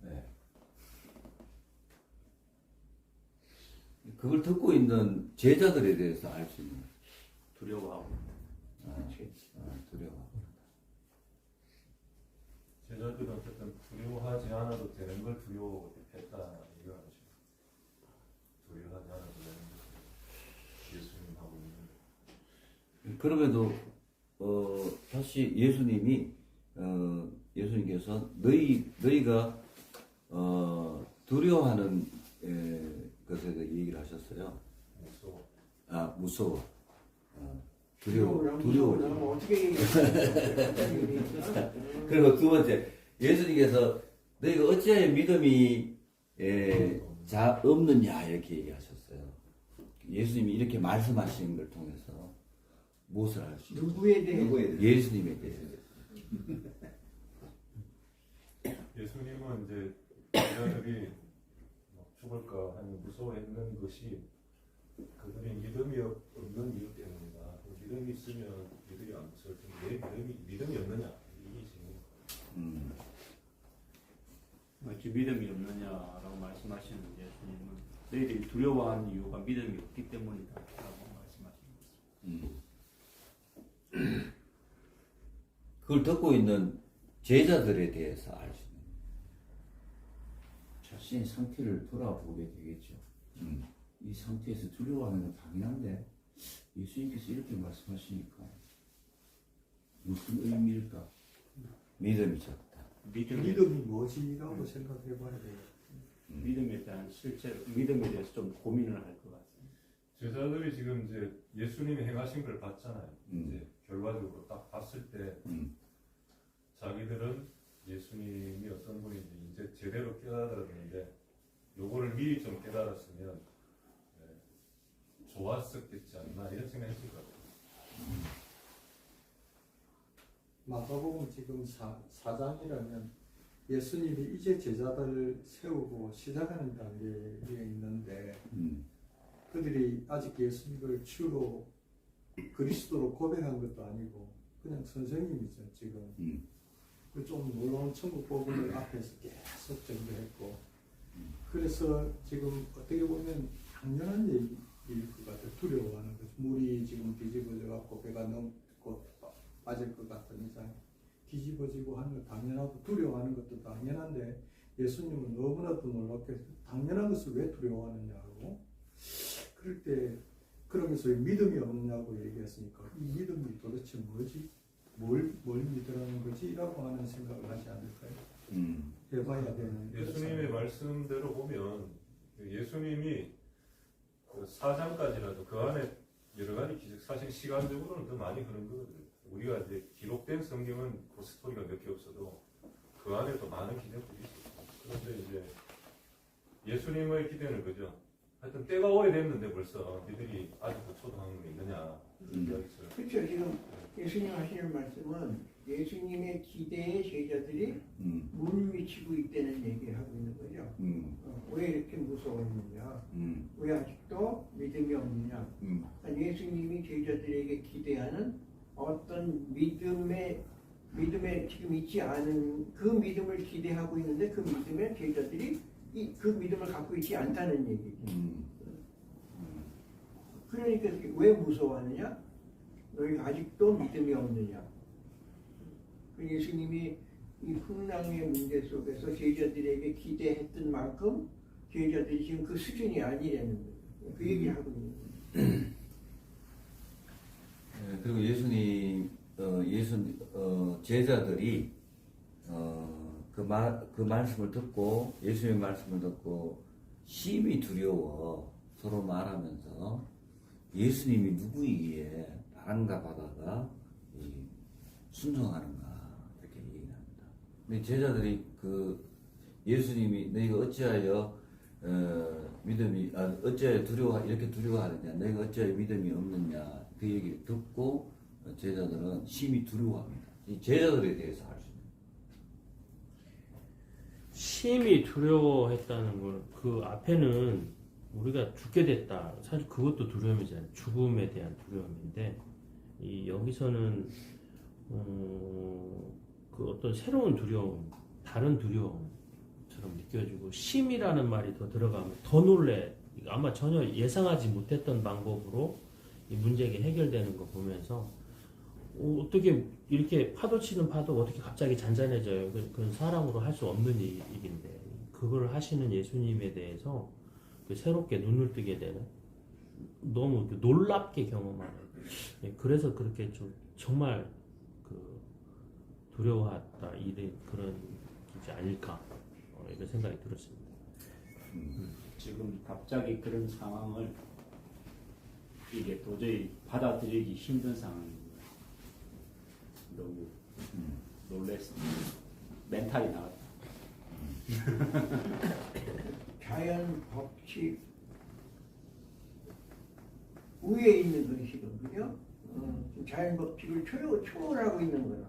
네. 그걸 듣고 있는 제자들에 대해서 알 수 있는 두려워하고 두려워. 제자들은 어쨌든 두려워하지 않아도 되는 걸 두려워했다 이거 아니죠. 두려워하지 않아도 되는 걸 예수님하고 있는. 그럼에도 다시 예수님께서 너희가 두려워하는 것에 대해 얘기를 하셨어요. 무서워. 무서워. 두려워. 어떻게 얘기해? 그리고 두 번째, 예수님께서 너희가 어찌하여 믿음이 없느냐 이렇게 얘기하셨어요. 예수님이 이렇게 말씀하시는 걸 통해서 무엇을 알 수 있죠? 누구에 대해? 예수님에 대해서. 예수님은 이제 제자들이 죽을까 하는 무서워했는 것이 그들이 믿음이 없는 이유 때문이다. 믿음이 있으면 믿음이 안 무서울 텐데 왜 믿음이 없느냐 이게 질문. 어찌 믿음이 없느냐라고 말씀하시는 예수님은 너희들이 두려워하는 이유가 믿음이 없기 때문이다라고 말씀하시는 것입니다. 그걸 듣고 있는 제자들에 대해서 알 수 있는 자신의 상태를 돌아보게 되겠죠. 이 상태에서 두려워하는 건 당연한데 예수님께서 이렇게 말씀하시니까 무슨 의미일까? 믿음이 적다. 믿음이 뭐지라고 생각해 봐야 돼요. 믿음에 대한 실제로 믿음에 대해서 좀 고민을 할 것 같습니다. 제자들이 지금 이제 예수님이 행하신 걸 봤잖아요. 이제 결과적으로 딱 봤을 때 자기들은 예수님이 어떤 분인지 이제 제대로 깨달았는데 요거를 미리 좀 깨달았으면 좋았었겠지 않나 이런 생각했을 것 같아요. 마가복음 지금 4장이라면 예수님이 이제 제자들을 세우고 시작하는 단계에 있는데 그들이 아직 예수님을 주로 그리스도로 고백한 것도 아니고 그냥 선생님이죠 지금. 좀 놀라운 천국 복음을 앞에서 계속 전개했고 그래서 지금 어떻게 보면 당연한 것 같아요. 두려워하는 거죠. 물이 지금 뒤집어져 갖고 배가 넘고 빠질 것 같은 이상 뒤집어지고 하는 거 당연하고 두려워하는 것도 당연한데 예수님은 너무나도 놀랍게 당연한 것을 왜 두려워하느냐고 그럴 때 그러면서 믿음이 없느냐고 얘기했으니까 이 믿음이 도대체 뭐지? 뭘 믿으라는 거지? 라고 하는 생각을 하지 않을까요? 해봐야 되는 예수님의 말씀대로 보면 예수님이 그 4장까지라도 그 안에 여러 가지 기적, 사실 시간적으로는 더 많이 그런 거거든요. 우리가 이제 기록된 성경은 그 스토리가 몇 개 없어도 그 안에도 많은 기적들이 있어요. 그런데 이제 예수님의 기대는 그죠. 하여튼 때가 오래됐는데 벌써 니들이 아직도 초등학생이 있느냐 이야기 있어요. 그렇죠. 지금 예수님 하시는 말씀은 예수님의 기대의 제자들이 물을 미치고 있다는 얘기를 하고 있는 거죠. 왜 이렇게 무서웠느냐? 왜 아직도 믿음이 없느냐? 그러니까 예수님이 제자들에게 기대하는 어떤 믿음에 지금 있지 않은 그 믿음을 기대하고 있는데 그 믿음에 제자들이 그 믿음을 갖고 있지 않다는 얘기죠. 그러니까 왜 무서워하느냐? 너희가 아직도 믿음이 없느냐? 예수님이 이 풍랑의 문제 속에서 제자들에게 기대했던 만큼 제자들이 지금 그 수준이 아니라는 거예요. 그 얘기를 하고 있는 거예요. 그리고 제자들이 그 말씀을 듣고 예수님의 말씀을 듣고 심히 두려워 서로 말하면서 예수님이 누구이기에 바람과 바다가 순종하는가 이렇게 얘기합니다. 근데 제자들이 그 예수님이 너희가 어찌하여 어찌하여 이렇게 두려워하느냐, 너희가 어찌하여 믿음이 없느냐 그 얘기를 듣고 제자들은 심히 두려워합니다. 이 제자들에 대해서 알 수 있는. 심히 두려워했다는 걸 그 앞에는 우리가 죽게 됐다. 사실 그것도 두려움이잖아요. 죽음에 대한 두려움인데 여기서는 그 어떤 새로운 두려움, 다른 두려움처럼 느껴지고 심이라는 말이 더 들어가면 더 놀래. 아마 전혀 예상하지 못했던 방법으로 이 문제가 해결되는 거 보면서 어떻게 이렇게 파도 치는 파도가 어떻게 갑자기 잔잔해져요. 그건 사람으로 할 수 없는 일인데 그걸 하시는 예수님에 대해서 새롭게 눈을 뜨게 되는 너무 놀랍게 경험하는 그래서 그렇게 좀 정말 두려워했다 이런 그런 게 아닐까 이런 생각이 들었습니다. 지금 갑자기 그런 상황을 이게 도저히 받아들이기 힘든 상황입니다. 너무 놀랬습니다. 멘탈이 나왔다. 자연 법칙 위에 있는 것이거든요. 그죠? 자연 법칙을 초월하고 있는 거야.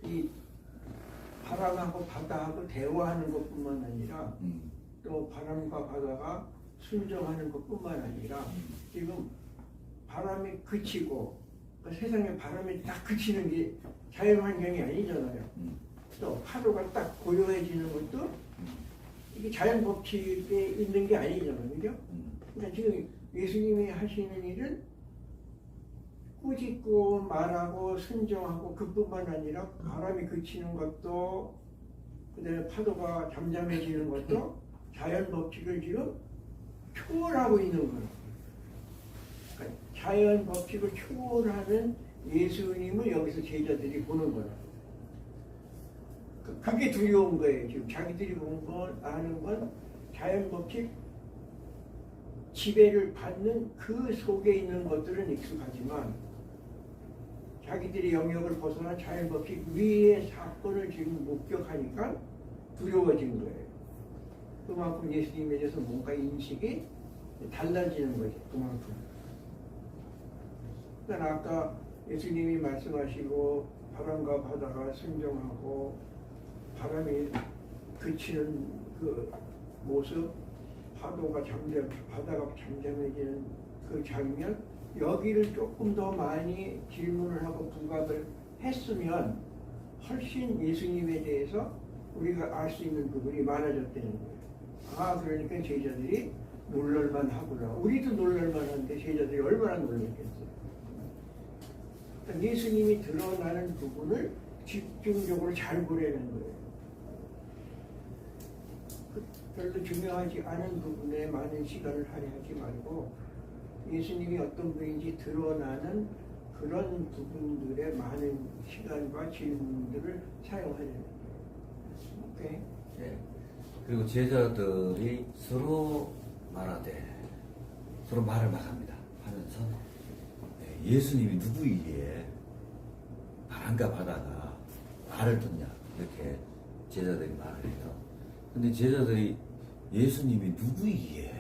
이 바람하고 바다하고 대화하는 것뿐만 아니라 또 바람과 바다가 순종하는 것뿐만 아니라 지금 바람이 그치고 세상에 바람이 딱 그치는 게 자연 환경이 아니잖아요. 또 파도가 딱 고요해지는 것도 이게 자연 법칙에 있는 게 아니잖아요. 그죠? 그러니까 지금 예수님이 하시는 일은 꾸짖고 말하고 순종하고 그뿐만 아니라 바람이 그치는 것도 그다음에 파도가 잠잠해지는 것도 자연 법칙을 지금 초월하고 있는 거예요. 그러니까 자연 법칙을 초월하는 예수님을 여기서 제자들이 보는 거예요. 그게 두려운 거예요. 지금 자기들이 본 건 아는 건 자연 법칙 지배를 받는 그 속에 있는 것들은 익숙하지만 자기들이 영역을 벗어난 자연 법칙 위의 사건을 지금 목격하니까 두려워진 거예요. 그만큼 예수님에 대해서 뭔가 인식이 달라지는 거죠. 그만큼. 그러니까 아까 예수님이 말씀하시고 바람과 바다가 순종하고 바람이 그치는 그 모습, 바다가 잠잠해지는 그 장면, 여기를 조금 더 많이 질문을 하고 부각을 했으면 훨씬 예수님에 대해서 우리가 알 수 있는 부분이 많아졌다는 거예요. 그러니까 제자들이 놀랄만 하구나. 우리도 놀랄만 한데 제자들이 얼마나 놀랐겠어요. 그러니까 예수님이 드러나는 부분을 집중적으로 잘 보려는 거예요. 별로 중요하지 않은 부분에 많은 시간을 할애하지 말고 예수님이 어떤 분인지 드러나는 그런 부분들에 많은 시간과 질문들을 사용하려는 거예요. 오케이? 예. 그리고 제자들이 서로 말하되 서로 말을 막 합니다. 하면서 예수님이 누구이기에 바람과 바다가 말을 듣냐 이렇게 제자들이 말을 해요. 근데 제자들이 예수님이 누구이기에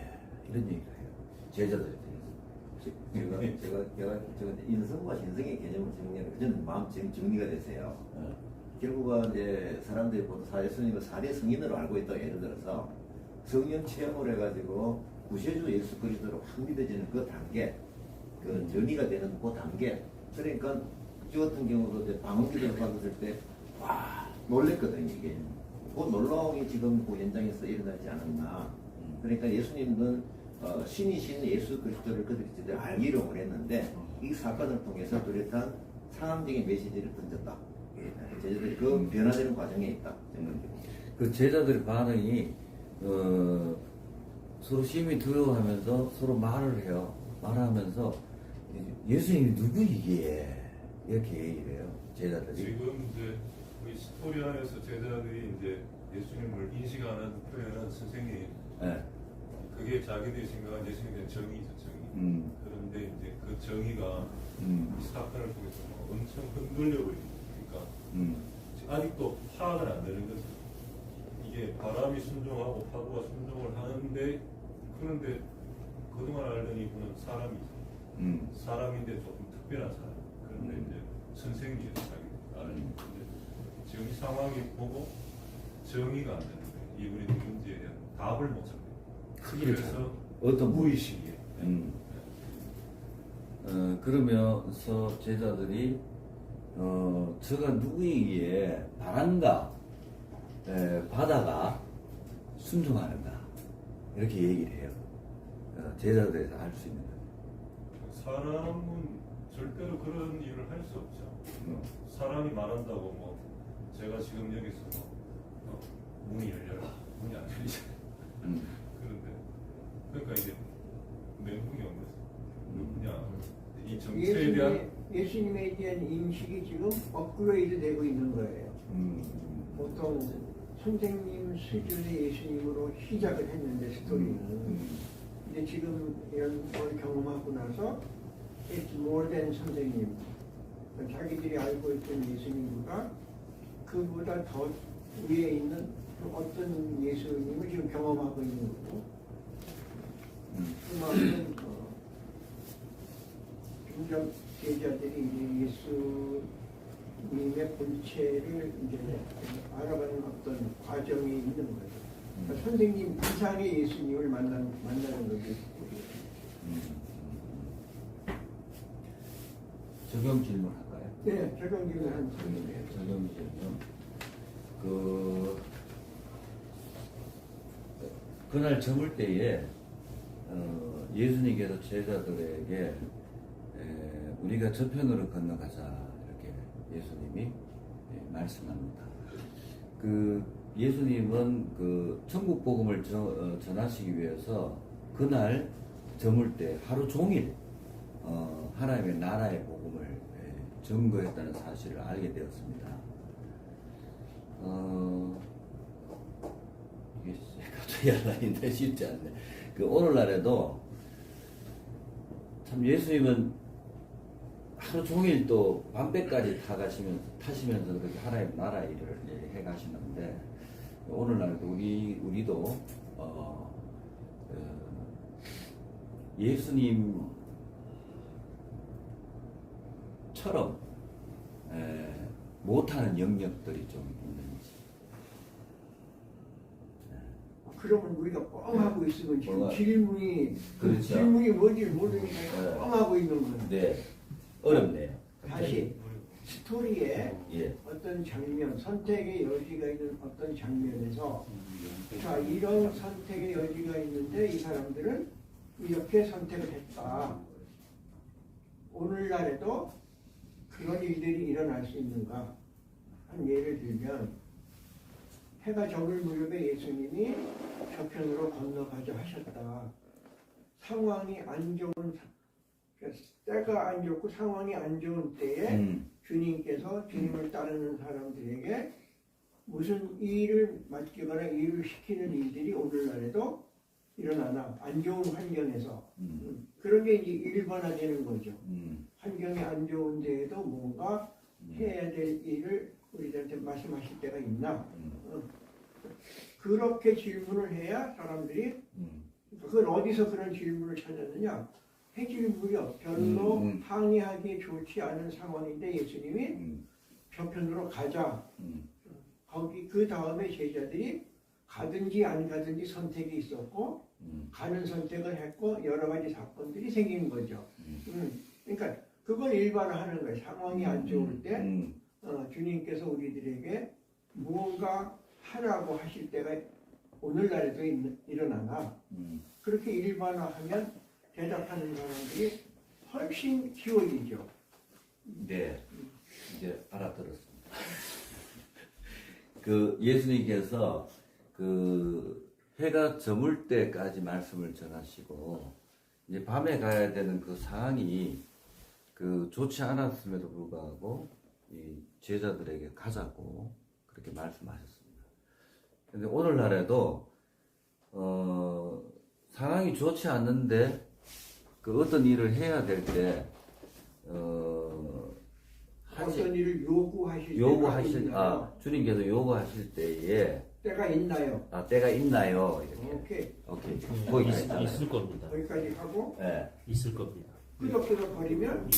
이런 얘기를 해요. 제자들에 대해서. 제가 인성과 신성의 개념을 정리하면 저는 마음 정리가 됐어요. 결국은 이제 사람들이 보통 예수님을 사례 성인으로 알고 있다. 예를 들어서 성령 체험을 해가지고 구세주 예수 그리스도로 확 믿어지는 그 단계, 그 전이가 되는 그 단계. 그러니까 저 같은 경우도 이제 방언기도를 받았을 때 와 놀랬거든요. 이게 그 놀라움이 지금 그 현장에서 일어나지 않았나. 그러니까 예수님은 신이신 예수 그리스도를 그들이 알기로 원했는데 이 사건을 통해서 뚜렷한 상황적인 메시지를 던졌다. 제자들이 그 변화되는 과정에 있다. 그 제자들의 반응이 서로 심히 두려워하면서 서로 말을 해요. 말하면서 예수님이 누구이기에 이렇게 얘기를 해요. 제자들이. 지금 이제 이 스토리 안에서 제자들이 이제 예수님을 인식하는 표현은 선생님. 네. 그게 자기들이 생각한 예수님에 대한 정의죠, 정의. 그런데 이제 그 정의가 이 사건을 통해서 엄청 흔들려 버립니다. 그러니까 아직도 파악은 안 되는 거죠. 이게 바람이 순종하고 파도가 순종을 하는데 그런데 그동안 알던 이분은 사람이죠. 사람인데 조금 특별한 사람. 그런데 이제 선생님이에요, 자기 나를. 지금 이 상황이 보고 정의가 안 되는 거예요. 이분의 문제에 대한 답을 못 찾는 거예요. 그래서 어떤 무의식이에요. 그러면서 제자들이 저가 누구이기에 바람과 바다가 순종하는가 이렇게 얘기를 해요. 제자들에서 알 수 있는 거예요. 사람은 절대로 그런 일을 할 수 없죠. 사람이 말한다고 뭐 제가 지금 여기서 뭐 문이 열려라 문이 안 열리잖아요. 그런데 그러니까 이제 멘붕이 온 거죠. 그냥 이 정체에 대한 예수님에 대한 인식이 지금 업그레이드 되고 있는 거예요. 보통 선생님 수준의 예수님으로 시작을 했는데 스토리는 근데 지금 이런 걸 경험하고 나서 It's more than 선생님. 자기들이 알고 있던 예수님보다 그보다 더 위에 있는 어떤 예수님을 지금 경험하고 있는 거고 그 마음은 점점 제자들이 이제 예수님의 본체를 이제 알아가는 어떤 과정이 있는 거죠. 그러니까 선생님 이상의 예수님을 만나는 거죠. 적용 질문 할까요? 네, 적용 질문 한 질문이에요. 적용 질문. 그날 저물 때에 예수님께서 제자들에게 우리가 저편으로 건너가자 이렇게 예수님이 말씀합니다. 예수님은 천국 복음을 전하시기 위해서 그날 저물 때 하루 종일 하나님의 나라의 복음을 증거했다는 사실을 알게 되었습니다. 이게 갑자기 하려니까 쉽지 않네. 오늘날에도 참 예수님은 하루 종일 또 밤배까지 타시면서 그렇게 하나님 나라 일을 해 가시는데 오늘날도 우리도 예수님처럼 못하는 영역들이 좀 있는지. 그러면 우리가 뻥 하고 있으면 지금 뭐가? 질문이 그렇죠. 질문이 뭔지 모르니까 네. 뻥 하고 있는 거예요. 네, 어렵네요. 다시 스토리에 예. 어떤 장면, 선택의 여지가 있는 어떤 장면에서 자, 이런 선택의 여지가 있는데 이 사람들은 이렇게 선택을 했다. 오늘날에도 그런 일들이 일어날 수 있는가? 한 예를 들면 해가 저물 무렵에 예수님이 저편으로 건너가자 하셨다. 상황이 안 좋은 때가 안 좋고 상황이 안 좋은 때에 주님께서 주님을 따르는 사람들에게 무슨 일을 맡기거나 일을 시키는 일들이 오늘날에도 일어나나 안 좋은 환경에서 그런 게 이제 일반화되는 거죠. 환경이 안 좋은 데에도 뭔가 해야 될 일을 우리들한테 말씀하실 때가 있나? 그렇게 질문을 해야 사람들이 그걸 어디서 그런 질문을 찾았느냐? 해질 무렵 별로 항의하기 좋지 않은 상황인데 예수님이 저편으로 가자. 거기 그 다음에 제자들이 가든지 안 가든지 선택이 있었고 가는 선택을 했고 여러 가지 사건들이 생긴 거죠. 그러니까 그걸 일반화하는 거예요. 상황이 안 좋을 때 주님께서 우리들에게 무언가 하라고 하실 때가 오늘날에도 일어나나 그렇게 일반화하면 대답하는 사람들이 훨씬 쉬워지죠. 네, 이제 알아들었습니다. 그 예수님께서 그 해가 저물 때까지 말씀을 전하시고 이제 밤에 가야 되는 그 상황이 그 좋지 않았음에도 불구하고 이 제자들에게 가자고 그렇게 말씀하셨습니다. 근데 오늘날에도 상황이 좋지 않는데 그 어떤 일을 해야 될 때 어떤 일을 요구하실 주님께서 요구하실 때에 때가 있나요? 때가 있나요? 이렇게. 오케이. 거기 있을 겁니다. 거기까지 하고 네. 있을 겁니다. 끄덕끄덕 거리면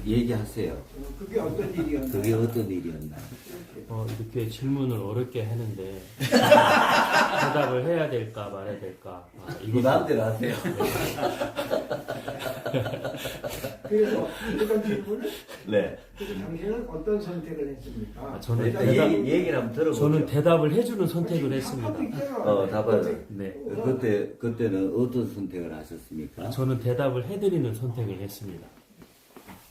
얘기하세요. 그게 어떤 일이었나요? 그게 어떤 일이었나요? 이렇게 질문을 어렵게 하는데 대답을 해야 될까 말아야 될까 이거 마음대로 하세요. 그래서 이런 질문을 네. 그래서 당신은 어떤 선택을 했습니까? 저는 일단 얘기를 한번 들어보죠. 저는 대답을 해주는 선택을 했습니다. 답을. 네. 그때는 어떤 선택을 하셨습니까? 저는 대답을 해드리는 선택을 했습니다.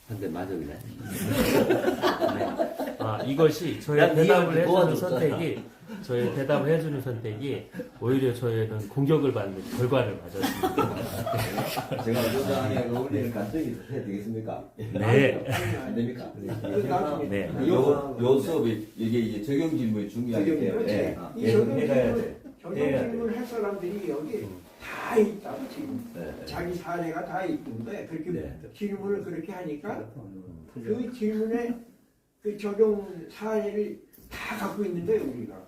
근데 맞아 그래. 이것이 저의 대답을 해주는 선택이 저의 대답을 해주는 선택이 오히려 저희는 공격을 받는 결과를 맞았습니다. 제가 요장에 어울리는 감정이 해야 되겠습니까? 네. 안 됩니까? 네. 요 수업이 이게 이제 적용 질문이 중요하기 때문에 이 적용 해야 돼. 질문을 할 사람들이 여기 다 있다고 지금 네. 자기 사례가 다 있는 거예요. 그렇게 네. 질문을 그렇게 하니까 그 질문에 그 적용 사례를 다 갖고 있는 거예요 우리가.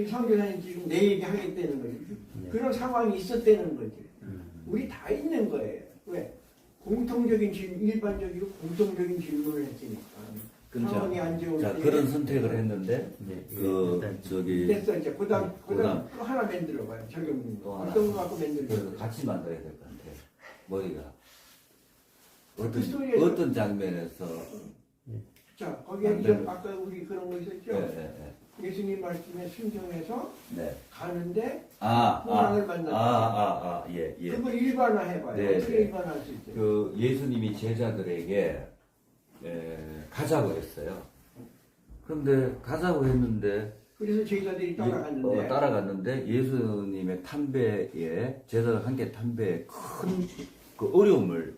성교사님 지금 내 얘기 하겠다는 거지. 그런 상황이 있었다는 거지. 우리 다 있는 거예요. 왜? 공통적인 질문, 일반적이고 공통적인 질문을 했으니까. 상황이 안 좋을 때. 그런 선택을 했는데 됐어 이제 그다음 또 하나 만들어 봐요. 적용 또 하나. 어떤 거 갖고 만들어. 그래서 같이 만들어야 될 것 같아요. 머리가 스토리에서- 어떤 장면에서 자 거기에 이제 아까 우리 그런 거 있었죠. 네. 예수님 말씀에 순종해서 네. 가는데 호랑을 만났죠. 예. 그걸 일반화해봐요. 네, 어떻게 네. 일반화할 수 있어요? 그 예수님이 제자들에게 가자고 했어요. 그런데 가자고 했는데 그래서 제자들이 따라갔는데 따라갔는데 예수님의 탐배에 제자들 함께 탐배에 큰 그 어려움을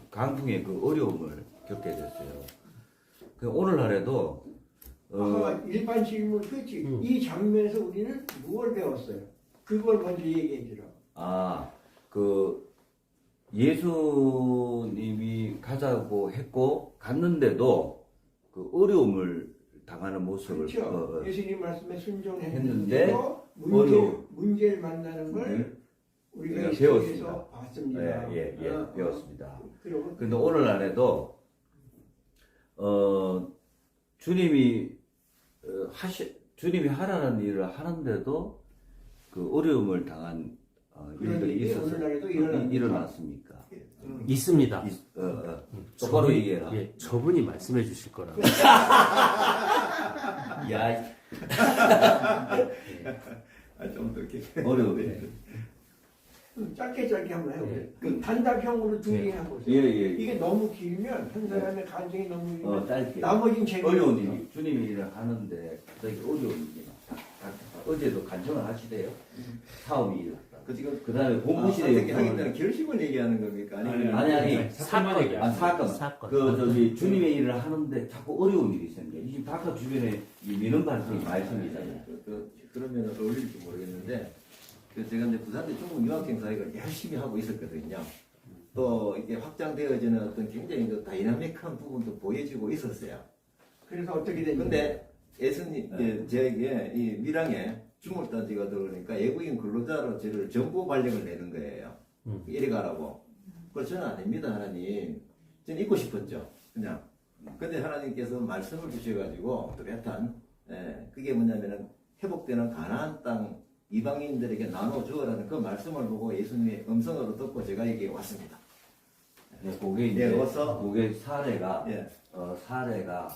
강풍의 그 어려움을 겪게 됐어요. 그 오늘날에도 일반 질문 그렇지. 이 장면에서 우리는 무엇을 배웠어요? 그걸 먼저 얘기해 주라. 그 예수님이 가자고 했고 갔는데도 그 어려움을 당하는 모습을 그렇죠. 예수님 말씀에 순종했는데 했는데 문제를 만나는 걸 우리가 배웠습니다. 봤습니다. 배웠습니다. 그리고 근데 오늘날에도 주님이 주님이 하라는 일을 하는데도 그 어려움을 당한 그런 일들이 일이 있었어요. 오늘날에도 일어났습니까? 있습니다. 똑바로 얘기해라. 예, 저분이 말씀해 주실 거라고. 야, 좀 더 이렇게 어려워. 짧게 한번 해보세요. 예. 그 단답형으로 두 개 예, 해보세요. 예. 이게 너무 길면 한 사람의 감정이 너무 길면 짧게. 나머지는 재미없어. 어려운 일이, 주님이 일을 하는데 갑자기 어려운 일이 어제도 간청을 하시대요. 사업이 일어났다. 그 지금 그 다음에 공부 시대에 선택이 하기 때문에 결심을 얘기하는 겁니까? 아니면 아니. 사건 얘기. 사건. 주님의 일을 하는데 자꾸 어려운 일이 생겨. 이 지금 바깥 주변에 이 민원 발생이 많이 생기잖아요. 그러면 어울릴지 모르겠는데 제가 이제 부산대 중국 유학생 사역을 열심히 하고 있었거든요. 또 이게 확장되어지는 어떤 굉장히 그 다이나믹한 부분도 보여지고 있었어요. 그래서 어떻게 됐는데? 근데 예수님, 저에게 이 밀항에 주물단지가 들어오니까 외국인 근로자로 저를 정보 발령을 내는 거예요. 이리 가라고. 그래서 저는 아닙니다, 하나님. 저는 있고 싶었죠. 그냥. 근데 하나님께서 말씀을 주셔가지고, 뚜렷한, 그게 뭐냐면은, 회복되는 가나안 땅 이방인들에게 나눠주어라는 그 말씀을 보고 예수님의 음성으로 듣고 제가 여기에 왔습니다. 네, 그게 이제 와서 그게 사례가 예. 사례가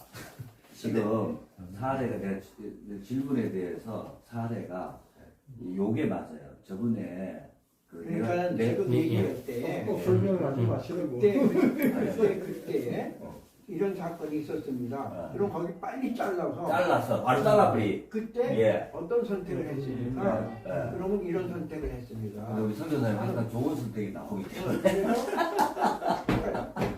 지금 사례가 내가 질문에 대해서 사례가 요게 맞아요. 저번에 그 그러니까 내가 지금 얘기할 때 꼭 설명을 하지 마시라고. 그때 이런 사건이 있었습니다. 그럼 거기 빨리 잘라서 바로 잘라버리. 그때 예. 어떤 선택을 했습니까? 예. 그러면 이런 선택을 했습니다. 근데 우리 선교사님 항상 좋은 선택이 나오기 때문에. 그래서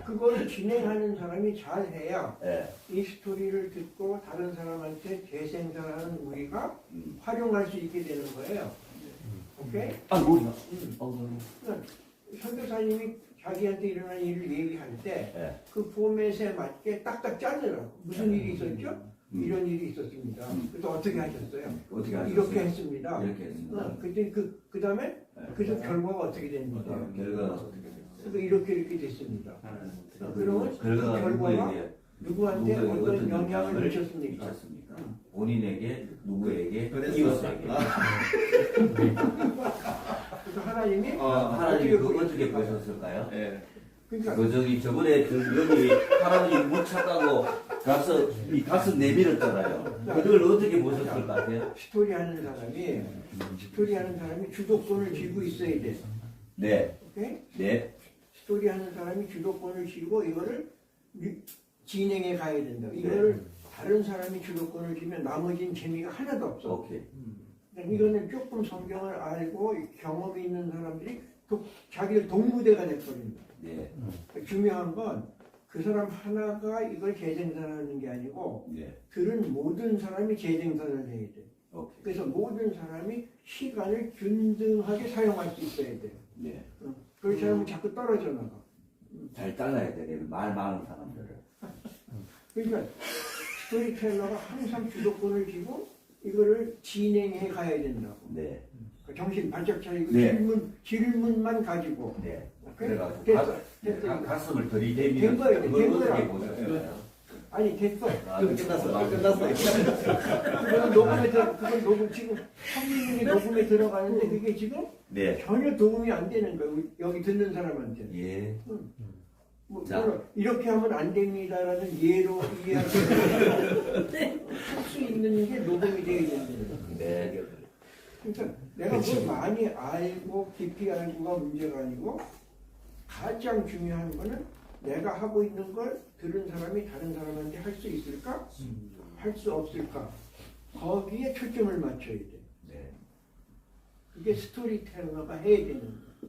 그걸 진행하는 사람이 잘 해야 예. 이 스토리를 듣고 다른 사람한테 재생산하는 우리가 활용할 수 있게 되는 거예요. 오케이? 우리가. 그러니까 선교사님이 자기한테 일어난 일을 얘기할 때 예. 그 포맷에 맞게 딱딱 자르라고. 무슨 일이 있었죠? 이런 일이 있었습니다. 그래서 어떻게 하셨어요? 어떻게 하셨어요? 이렇게 했습니다. 이렇게 했습니다. 그때 그 다음에 그래서 결과가 어떻게 됩니까? 결과가 어떻게 됐어요? 그래서 이렇게 됐습니다. 그러면 그 결과가 결과가 누구한테 누구에게 어떤 영향을 미쳤습니까? 미쳤습니까? 본인에게, 누구에게, 그래서- 이웃에게. 그래서 하나님이 하나님이 어떻게 그거 어떻게 보셨을까요? 보셨을까요? 예. 그러니까 저번에 여기 할아버지 못 찾다고 가서 내밀었잖아요. 그걸 어떻게 보셨을 것 같아요? 스토리하는 사람이 주도권을 쥐고 있어야 돼. 네. 오케이? 네. 스토리하는 사람이 주도권을 쥐고 이거를 진행해 가야 된다. 이거를 다른 사람이 주도권을 쥐면 나머지는 재미가 하나도 없어. 오케이. 그러니까 이거는 조금 성경을 알고 경험이 있는 사람들이 자기를 동무대가 돼버린다. 네. 중요한 건 그 사람 하나가 이걸 재생산하는 게 아니고 네. 들은 모든 사람이 재생산을 해야 돼. 오케이. 그래서 모든 사람이 시간을 균등하게 사용할 수 있어야 돼. 네. 그렇지 않으면 자꾸 떨어져 나가. 잘 잘라야 돼. 말 많은 사람들을. 그러니까 스토리텔러가 항상 주도권을 쥐고 이거를 진행해 가야 된다고. 네. 정신 바짝 차리고 네. 질문만 가지고. 네. 오케이? 그래가지고 됐어. 가슴을 된 들이대미는 거예요. 그걸 된 어떻게 거야. 보셨을까요? 아니 됐어. 끝났어. 그건 녹음 지금 성민이 녹음에 들어가는데 그게 지금 네. 전혀 도움이 안 되는 거예요. 여기 듣는 사람한테. 예. 뭐 자. 물론 이렇게 하면 안 됩니다라는 예로 이해할 수 있는 게 녹음이 되어야 된다는 거예요. 네. 그러니까 내가 뭘 많이 알고 깊이 알고가 문제가 아니고 가장 중요한 거는 내가 하고 있는 걸 들은 사람이 다른 사람한테 할 수 있을까? 할 수 없을까? 거기에 초점을 맞춰야 돼. 네. 그게 스토리텔러가 해야 되는 거야.